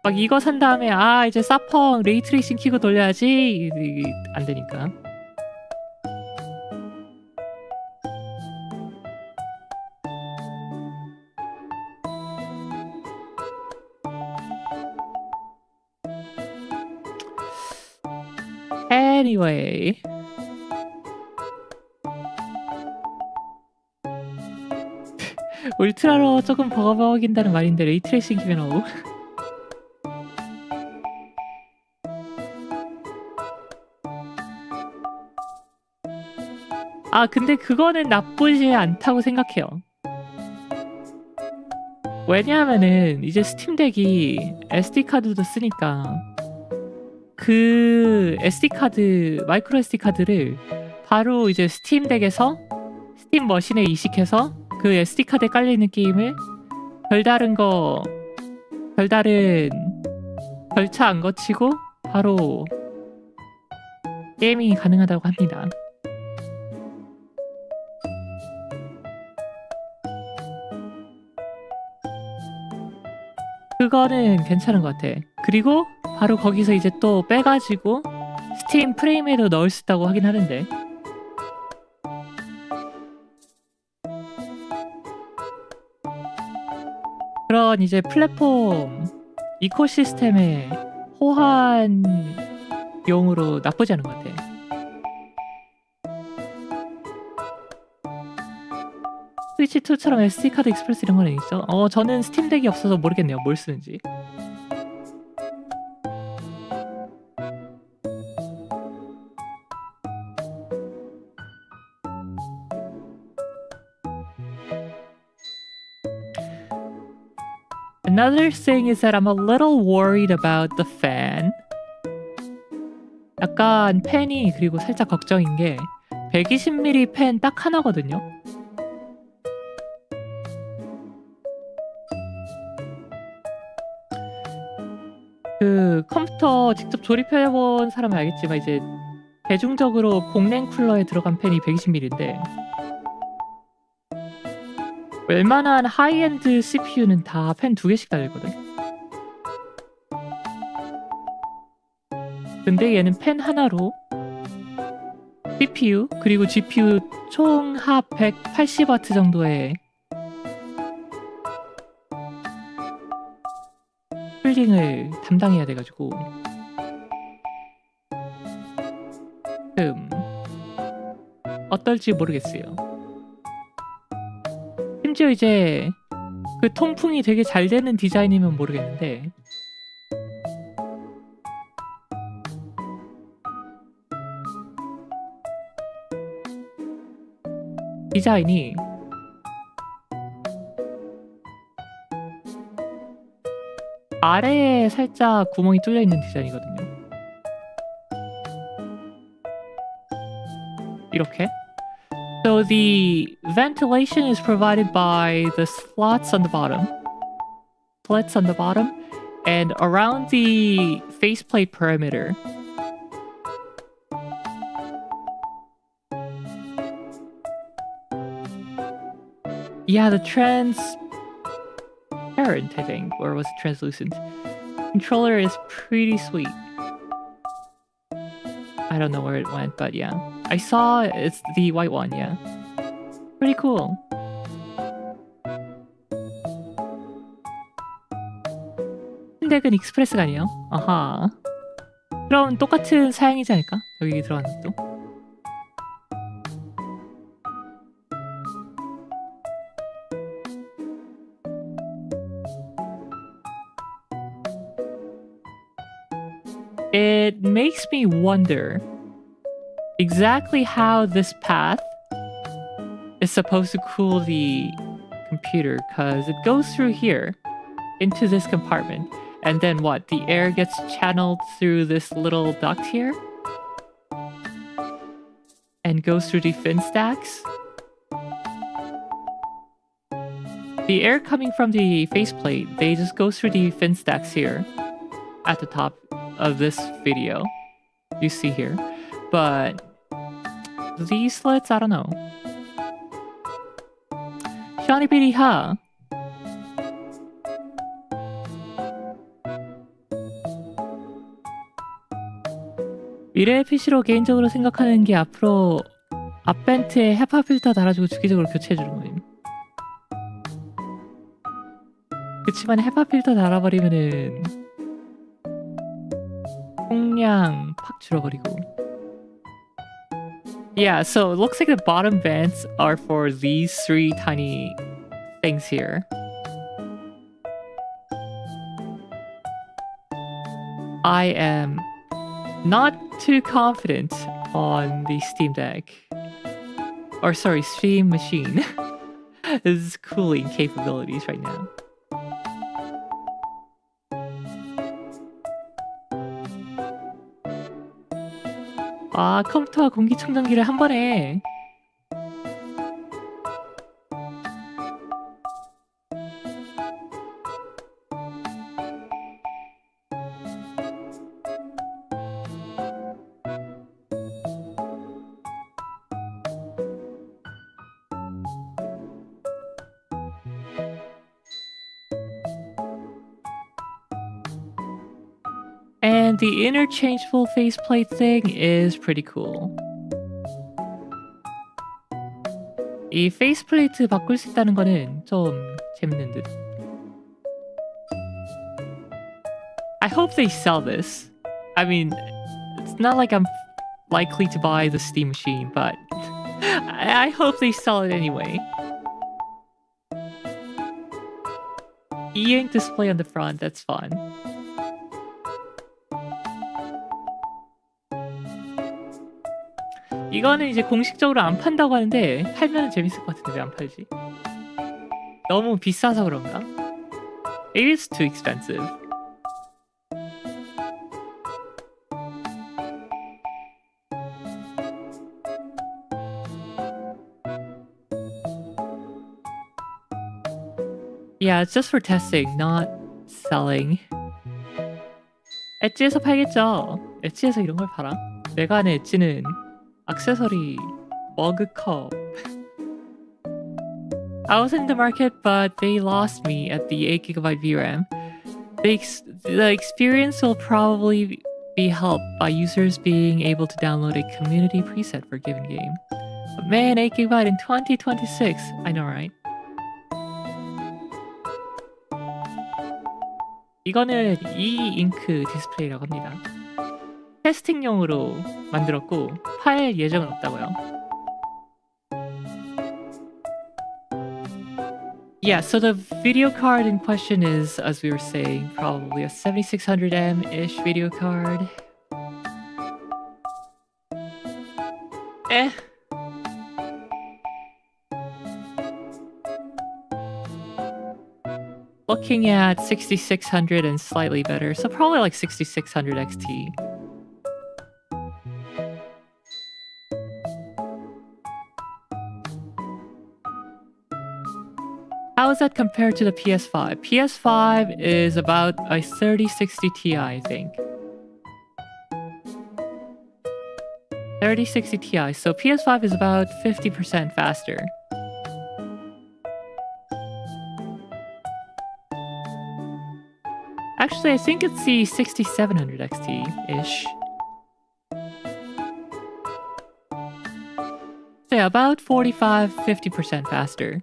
막 이거 산 다음에 아 이제 사펑 레이 트레이싱 키고 돌려야지 안 되니까. Anyway. 울트라로 조금 버거버거긴다는 말인데 레이트레이싱이면 어우. 아 근데 그거는 나쁘지 않다고 생각해요. 왜냐하면은 이제 스팀덱이 SD카드도 쓰니까 그 SD카드 마이크로 SD카드를 바로 이제 스팀덱에서 스팀 머신에 이식해서 그 SD카드에 깔려있는 게임을 별다른 절차 안 거치고 바로 게이밍이 가능하다고 합니다. 그거는 괜찮은 것 같아. 그리고 바로 거기서 이제 또 빼가지고 스팀 프레임에도 넣을 수 있다고 하긴 하는데 그런 이제 플랫폼 이코시스템의 호환용으로 나쁘지 않은 것 같아. 스위치2처럼 SD카드 익스프레스 이런 거는 있죠? 저는 스팀덱이 없어서 모르겠네요. 뭘 쓰는지. Another thing is that I'm a little worried about the fan. 약간 팬이 그리고 살짝 걱정인 게 120mm 팬 딱 하나거든요. 그 컴퓨터 직접 조립해본 사람은 알겠지만 이제 대중적으로 공랭 쿨러에 들어간 팬이 120mm인데 웬만한 하이엔드 CPU는 다 팬 2개씩 달리거든. 근데 얘는 팬 하나로 CPU 그리고 GPU 총합 180W 정도의 쿨링을 담당해야 돼가지고 어떨지 모르겠어요. 심지어 이제 그 통풍이 되게 잘 되는 디자인이면 모르겠는데 디자인이 아래에 살짝 구멍이 뚫려 있는 디자인이거든요. 이렇게. So the ventilation is provided by the slits on the bottom, and around the faceplate perimeter. Yeah, the transparent, I think, or was it translucent? Controller is pretty sweet. I don't know where it went, but yeah. I saw it's the white one, yeah. Pretty cool. 덱은 익스프레스가 아니에요? 아하. 그럼 똑같은 사양이지 않을까? 여기 들어가는 것도. It makes me wonder exactly how this path is supposed to cool the computer, because it goes through here into this compartment, and then what? The air gets channeled through this little duct here and goes through the fin stacks. The air coming from the faceplate, they just go through the fin stacks here at the top of this video you see here, but these slits, I don't know. Shani Piri Ha. 미래의 PC로 개인적으로 생각하는 게 앞으로 앞벤트에 헤파 필터 달아주고 주기적으로 교체해주는 거임. 그치만 헤파 필터 달아버리면은 총량 팍 줄어버리고. Yeah, so it looks like the bottom vents are for these 3 tiny things here. I am not too confident on the Steam Deck. or sorry, Steam Machine is cooling capabilities right now. 아, 컴퓨터와 공기청정기를 한 번에. And the interchangeable faceplate thing is pretty cool. 이 페이스플레이트 바꿀 수 있다는 거는 좀 재밌는 듯. I hope they sell this. I mean, it's not like I'm likely to buy the Steam Machine, but I hope they sell it anyway. E-ink display on the front, that's fun. 이거는 이제 공식적으로 안 판다고 하는데 팔면 재밌을 것 같은데 왜 안 팔지? 너무 비싸서 그런가? Maybe it's too expensive. Yeah, it's just for testing, not selling. 엣지에서 팔겠죠. 엣지에서 이런 걸 팔아. 내가 아는 엣지는 액세서리, 머그컵. I was in the market, but they lost me at the 8GB VRAM. The experience will probably be helped by users being able to download a community preset for a given game. But man, 8GB in 2026. I know, right? 이거는 E-ink 디스플레이라고 합니다. 테스팅용으로 만들었고 팔 예정은 없다고요. Yeah, so the video card in question is, as we were saying, probably a 7600M-ish video card. Looking at 6600 and slightly better, so probably like 6600 XT. How is that compared to the PS5? PS5 is about a 3060 Ti, I think. 3060 Ti, so PS5 is about 50% faster. Actually, I think it's the 6700 XT-ish. So yeah, about 45-50% faster.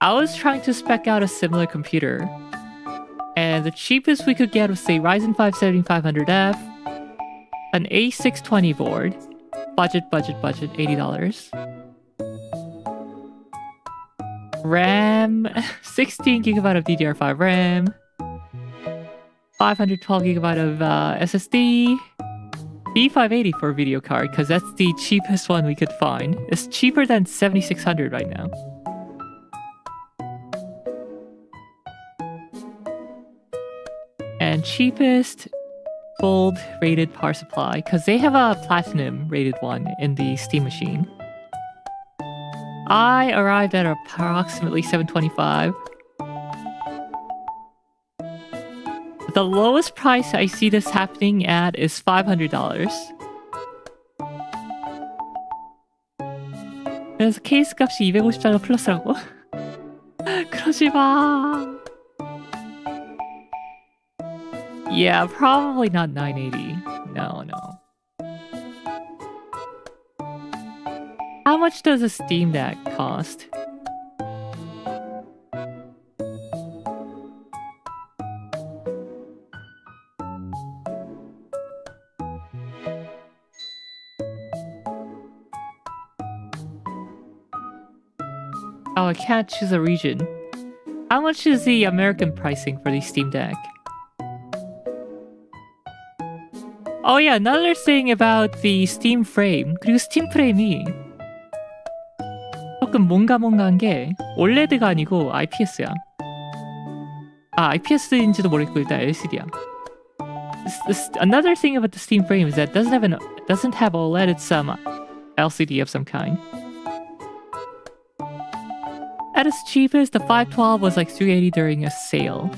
I was trying to spec out a similar computer, and the cheapest we could get was say Ryzen 5 7500F, an A620 board, budget, $80. RAM, 16GB of DDR5 RAM, 512GB of SSD, B580 for a video card, because that's the cheapest one we could find. It's cheaper than 7600 right now. And cheapest gold rated power supply, because they have a platinum rated one in the Steam Machine. I arrived at approximately $725. The lowest price I see this happening at is $500. 그래서 케이스 값이 250달러 플러스라고? 그러지 마. Yeah, probably not 980. No. How much does a Steam Deck cost? Oh, I can't choose a region. How much is the American pricing for the Steam Deck? Oh yeah, another thing about the Steam frame. 그리고 스팀 프레임이 조금 뭔가한 게 OLED가 아니고 IPS야. IPS인지도 모르겠고 일단 LCD야. Another thing about the Steam frame is that it doesn't have OLED, it's some LCD of some kind. At its cheapest, the 512 was like $380 during a sale.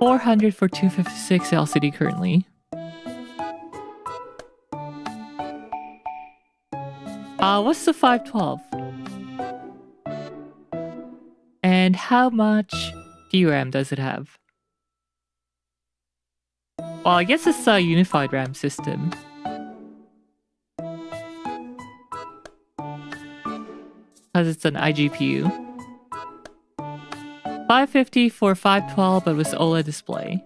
$400 for 256 LCD currently. What's the 512? And how much DRAM does it have? Well, I guess it's a unified RAM system. Because it's an iGPU. $550 for 512 but with OLED display.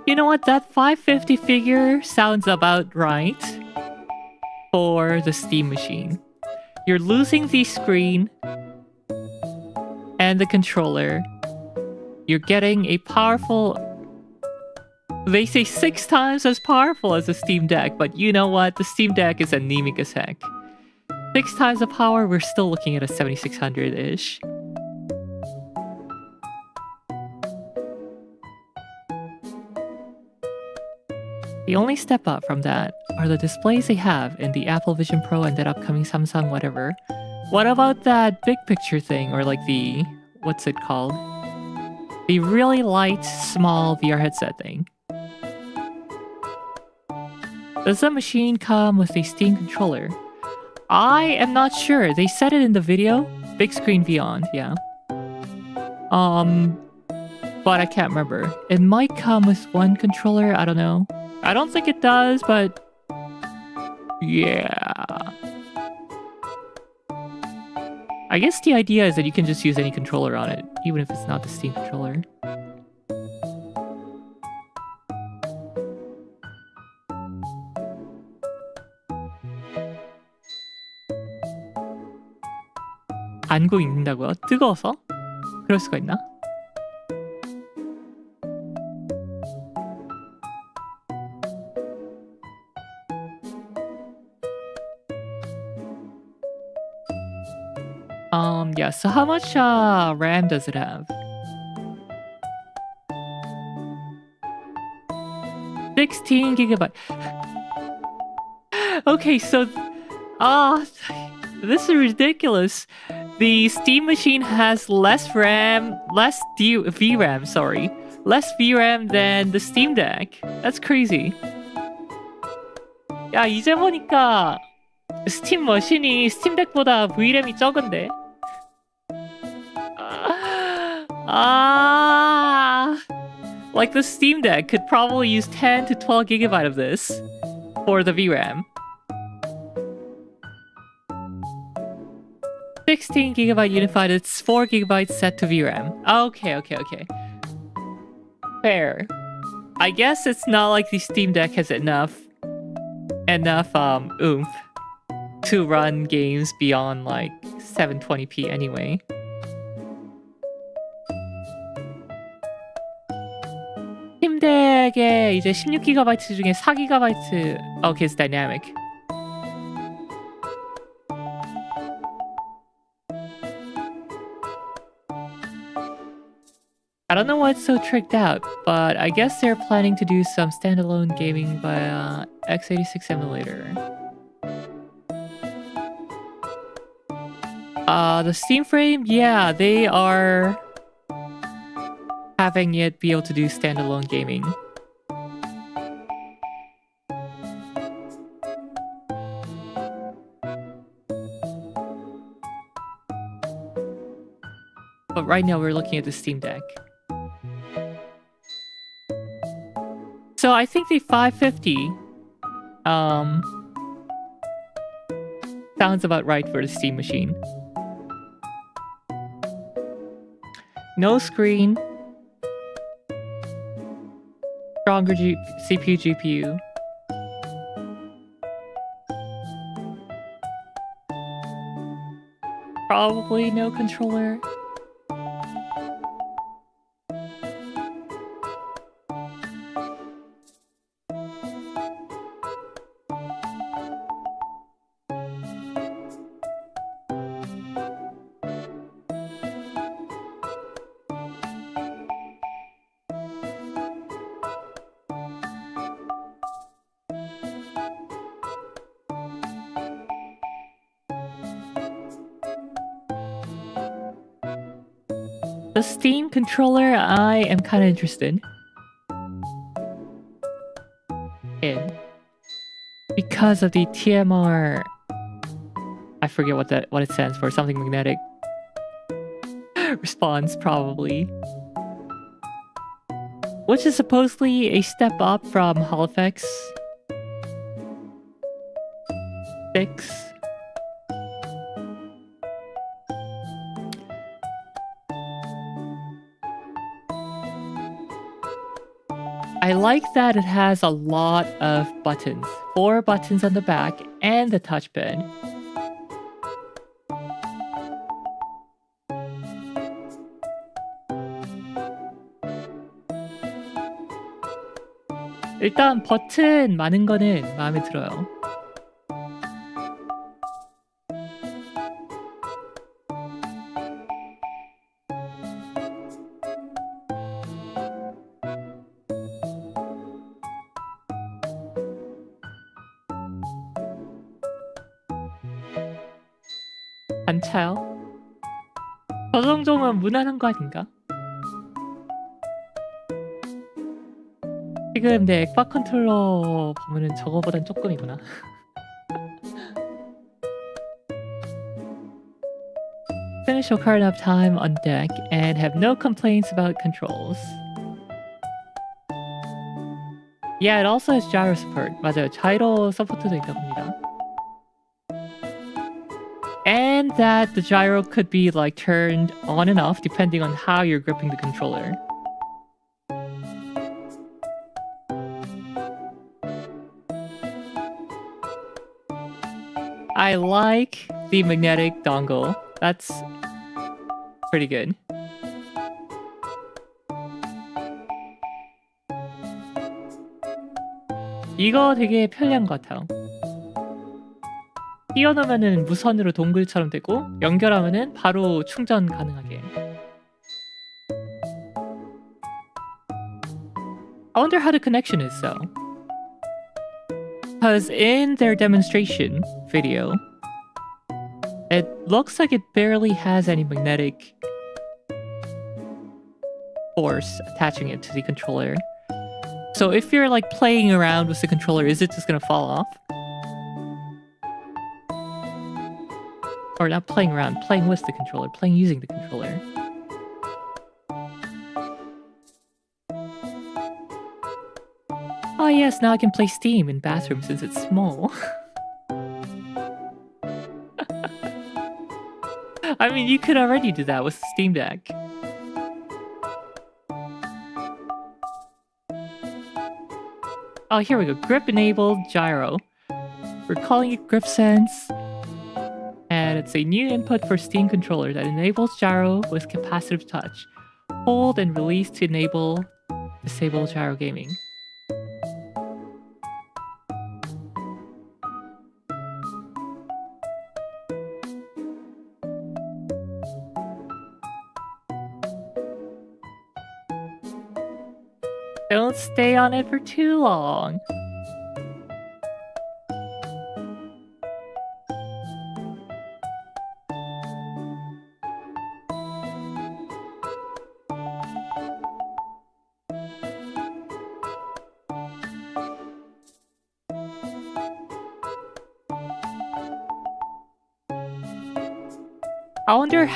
You know what? That 550 figure sounds about right for the Steam machine. You're losing the screen and the controller. You're getting a powerful... They say 6 times as powerful as the Steam Deck, but you know what? The Steam Deck is anemic as heck. 6 times the power, we're still looking at a 7600-ish. The only step up from that are the displays they have in the Apple Vision Pro and that upcoming Samsung whatever. What about that big picture thing, or like the... what's it called? The really light, small VR headset thing. Does the machine come with a Steam controller? I am not sure. They said it in the video. Big screen beyond, yeah. But I can't remember. It might come with one controller, I don't know. I don't think it does, but... yeah. I guess the idea is that you can just use any controller on it, even if it's not the Steam controller. 안고 읽는다고요? 뜨거워서? 그럴 수가 있나? Yeah, so how much RAM does it have? 16 gigabyte. Okay, so... this is ridiculous. The Steam machine has less VRAM, less VRAM than the Steam Deck. That's crazy. 야, 이제 보니까 스팀 머신이 스팀 덱보다 VRAM이 적은데? Like the Steam Deck could probably use 10 to 12 gigabyte of this for the VRAM. 16 gigabyte unified, it's 4 gigabytes set to VRAM. Okay. Fair. I guess it's not like the Steam Deck has enough oomph to run games beyond like 720p anyway. 스팀 덱에 이제 16GB 중에 4GB. Okay, it's dynamic. I don't know why it's so tricked out, but I guess they're planning to do some standalone gaming via x86 emulator. The Steam frame, yeah, they are having it be able to do standalone gaming. But right now we're looking at the Steam Deck. So I think the 550 sounds about right for the Steam machine. No screen. Stronger CPU, GPU. Probably no controller. The Steam controller, I am kind of interested in because of the TMR. I forget what it stands for. Something magnetic response, probably. Which is supposedly a step up from HoloFX 6. I like that it has a lot of buttons. 4 buttons on the back and the touchpad. 일단 버튼 많은 거는 마음에 들어요. 반차요? 저 정도면 무난한 거 아닌가? 지금 내 엑박 컨트롤러 보면은 저거보단 조금이구나. Finish your car enough time on deck and have no complaints about controls. Yeah, it also has gyro support. 맞아요. 자이로 서포트도 있다고 합니다. And that the gyro could be like turned on and off depending on how you're gripping the controller. I like the magnetic dongle. That's pretty good. 이거 되게 편리한 것 같아요. 띄워놓으면은 무선으로 동글처럼 되고 연결하면은 바로 충전 가능하게. I wonder how the connection is though. Because in their demonstration video, it looks like it barely has any magnetic force attaching it to the controller. So if you're like playing around with the controller, is it just gonna fall off? Or not playing around, playing with the controller, playing using the controller. Oh yes, now I can play Steam in bathroom since it's small. I mean, you could already do that with Steam Deck. Oh, here we go. Grip enabled gyro. We're calling it Grip Sense. And it's a new input for Steam controller that enables gyro with capacitive touch. Hold and release to disable gyro gaming. Don't stay on it for too long. I wonder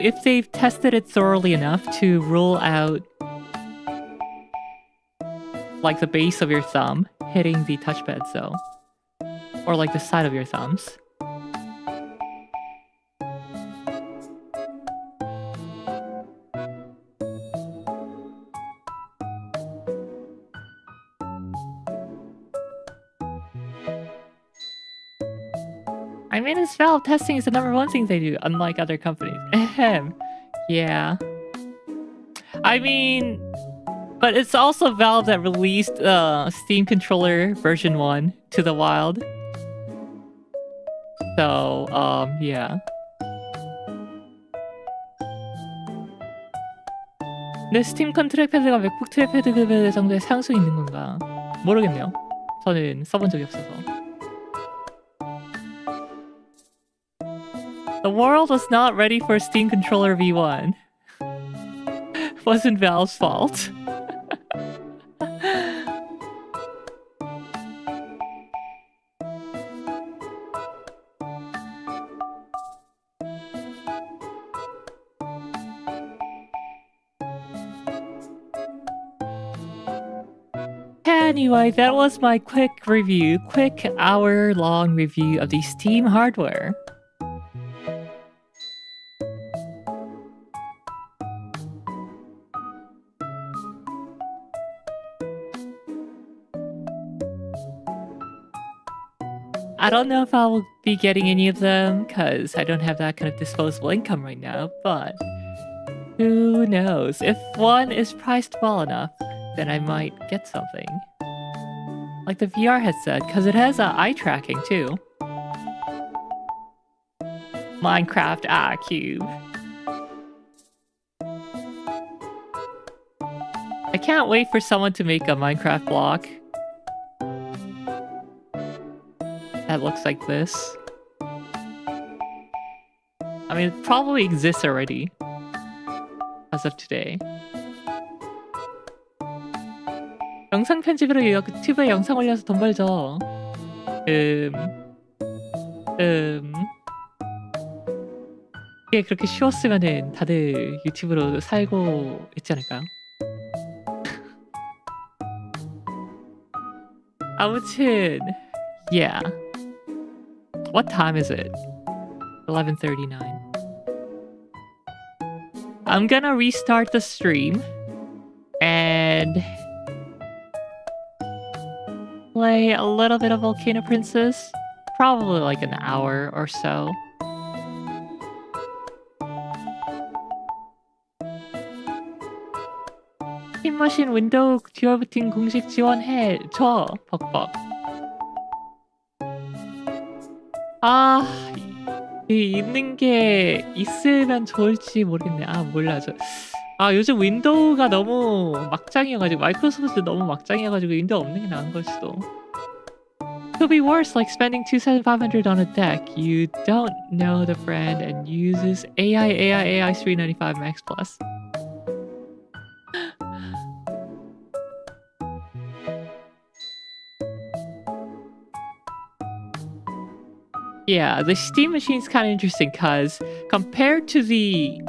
if they've tested it thoroughly enough to rule out like the base of your thumb hitting the touchpad, so. Or like the side of your thumbs. I mean, it's Valve. Testing is the #1 thing they do, unlike other companies. Ahem. Yeah. I mean, but it's also Valve that released Steam Controller version 1 to the wild. So, yeah. 근데 스팀 컨 트랙패드가 맥북 트랙패드 정도의 사용성이 있는 건가? 모르겠네요. 저는 써본 적이 없어서. The world was not ready for Steam Controller V1. Wasn't Valve's fault. Anyway, that was my quick hour-long review of the Steam hardware. I don't know if I will be getting any of them, because I don't have that kind of disposable income right now, but who knows? If one is priced well enough, then I might get something. Like the VR headset, because it has eye tracking too. Minecraft cube. I can't wait for someone to make a Minecraft block that looks like this. I mean, it probably exists already as of today. 영상 편집으로 유튜브에 영상 올려서 돈 벌죠. 이게 그렇게 쉬웠으면은 다들 유튜브로 살고 있지 않을까요? 아무튼, yeah. What time is it? 11:39. I'm gonna restart the stream and play a little bit of Volcano Princess. Probably like an hour or so. 팀머신 윈도우 듀얼부팅 공식 지원해줘. 벅벅. 있는 게 있으면 좋을지 모르겠네. 몰라. 요즘 윈도우가 너무 막장이어가지고, 마이크로소프트 너무 막장이어가지고 윈도우 없는 게 나은 걸 수도. Could be worse, like spending $2,500 on a deck you don't know the brand and uses AI 395 Max Plus. Yeah, the Steam machine is kind of interesting because compared to the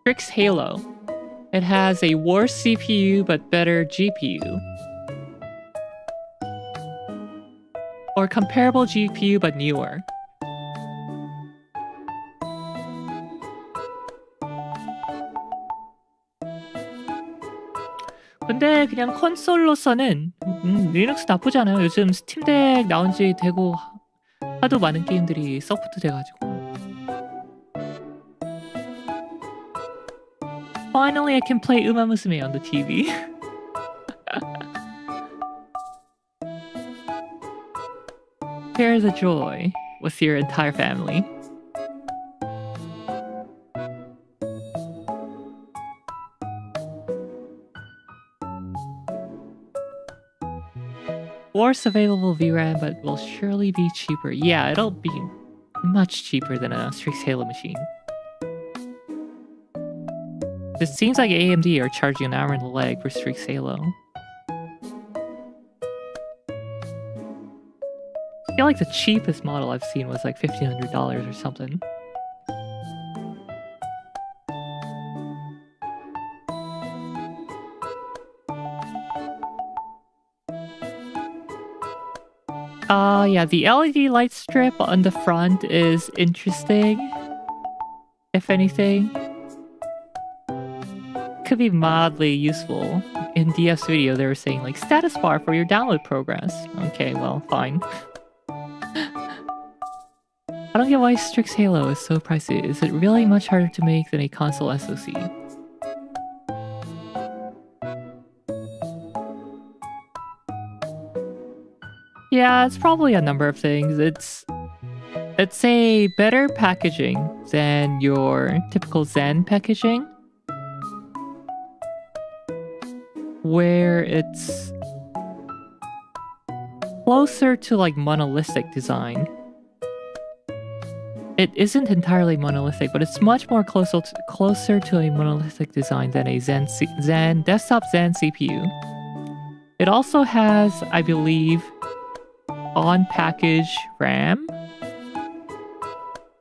Strix Halo, it has a worse CPU but better GPU. Or comparable GPU but newer. 근데 그냥 콘솔로서는 리눅스 나쁘지 않아요. 요즘 스팀덱 나온 지 되고 하도 많은 게임들이 서포트 돼가지고. Finally, I can play 우마무스메 on the TV. Share the joy with your entire family. Worse available VRAM, but will surely be cheaper. Yeah, it'll be much cheaper than a Strix Halo machine. It seems like AMD are charging an arm and a leg for Strix Halo. I feel like the cheapest model I've seen was like $1,500 or something. Yeah, the LED light strip on the front is interesting, if anything. could be mildly useful. In DF's video, they were saying like status bar for your download progress. Okay, well, fine. I don't get why Strix Halo is so pricey. Is it really much harder to make than a console SoC? Yeah, it's probably a number of things. It's a better packaging than your typical Zen packaging, where it's closer to like monolithic design. It isn't entirely monolithic, but it's much more closer to a monolithic design than a desktop Zen CPU. It also has, I believe, on-package RAM.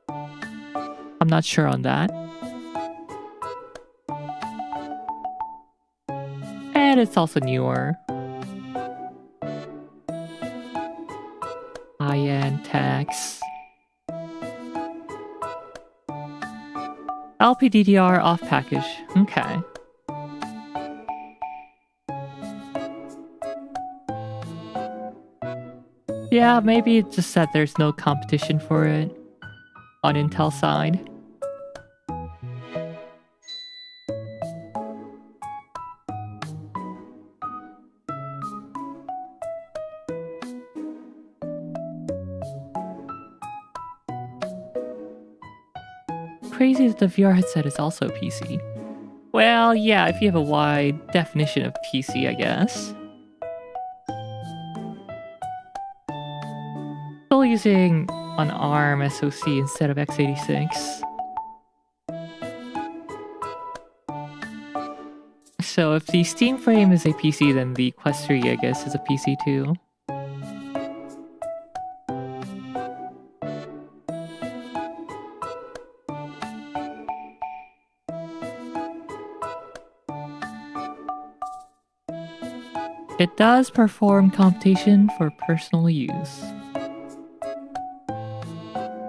I'm not sure on that. And it's also newer. High-end text. LPDDR off package. Okay. Yeah, maybe it's just that there's no competition for it on Intel side. Crazy that the VR headset is also PC. Well, yeah, if you have a wide definition of PC, I guess. Still using an ARM SoC instead of x86. So if the Steam frame is a PC, then the Quest 3, I guess, is a PC too. It does perform computation for personal use.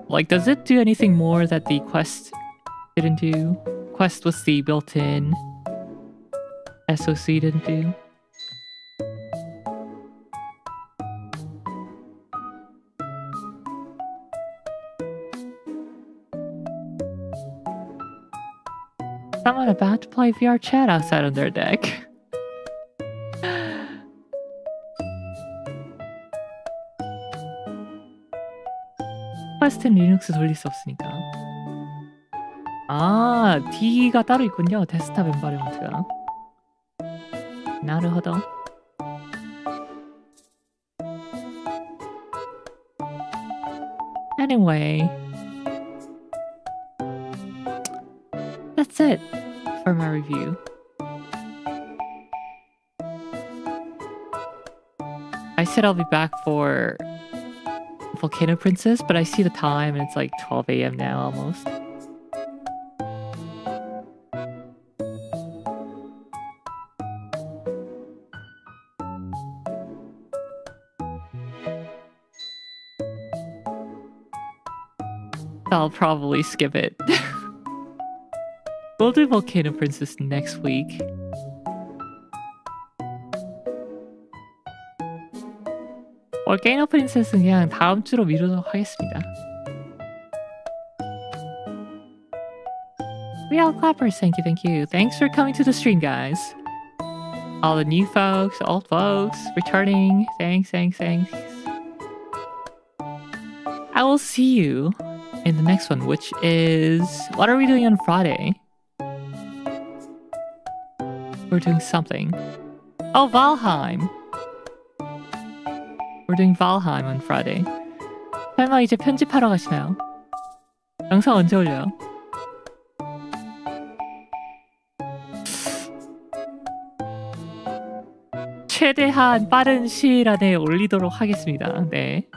Like, does it do anything more that the Quest didn't do? Quest was the built-in SoC didn't do. Someone about to play VR chat outside on their deck. 퀘스트는 리눅스 돌릴 수 없으니까. 아, D가 따로 있군요. 데스크탑 엔바이러먼트가. 나르호도. Anyway, that's it for my review. I said I'll be back for Volcano Princess, but I see the time and it's like 12 a.m. now almost. I'll probably skip it. We'll do Volcano Princess next week. 볼케이노 프린세스는 그냥 다음 주로 미루도록 하겠습니다. Real Clappers, thank you. Thanks for coming to the stream, guys. All the new folks, old folks, returning. Thanks. I will see you in the next one, which is... What are we doing on Friday? We're doing something. Oh, Valheim! We're doing Valheim on Friday. 설마 이제 편집하러 가시나요? 영상 언제 올려요? 최대한 빠른 시일 안에 올리도록 하겠습니다. 네.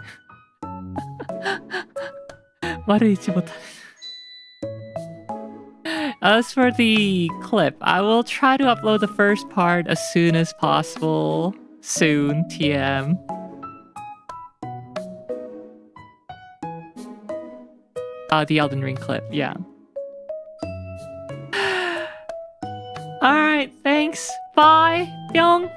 말을 잊지 못하는. As for the clip, I will try to upload the first part as soon as possible. Soon, TM. The Elden Ring clip, yeah. Alright, thanks. Bye. 뿅.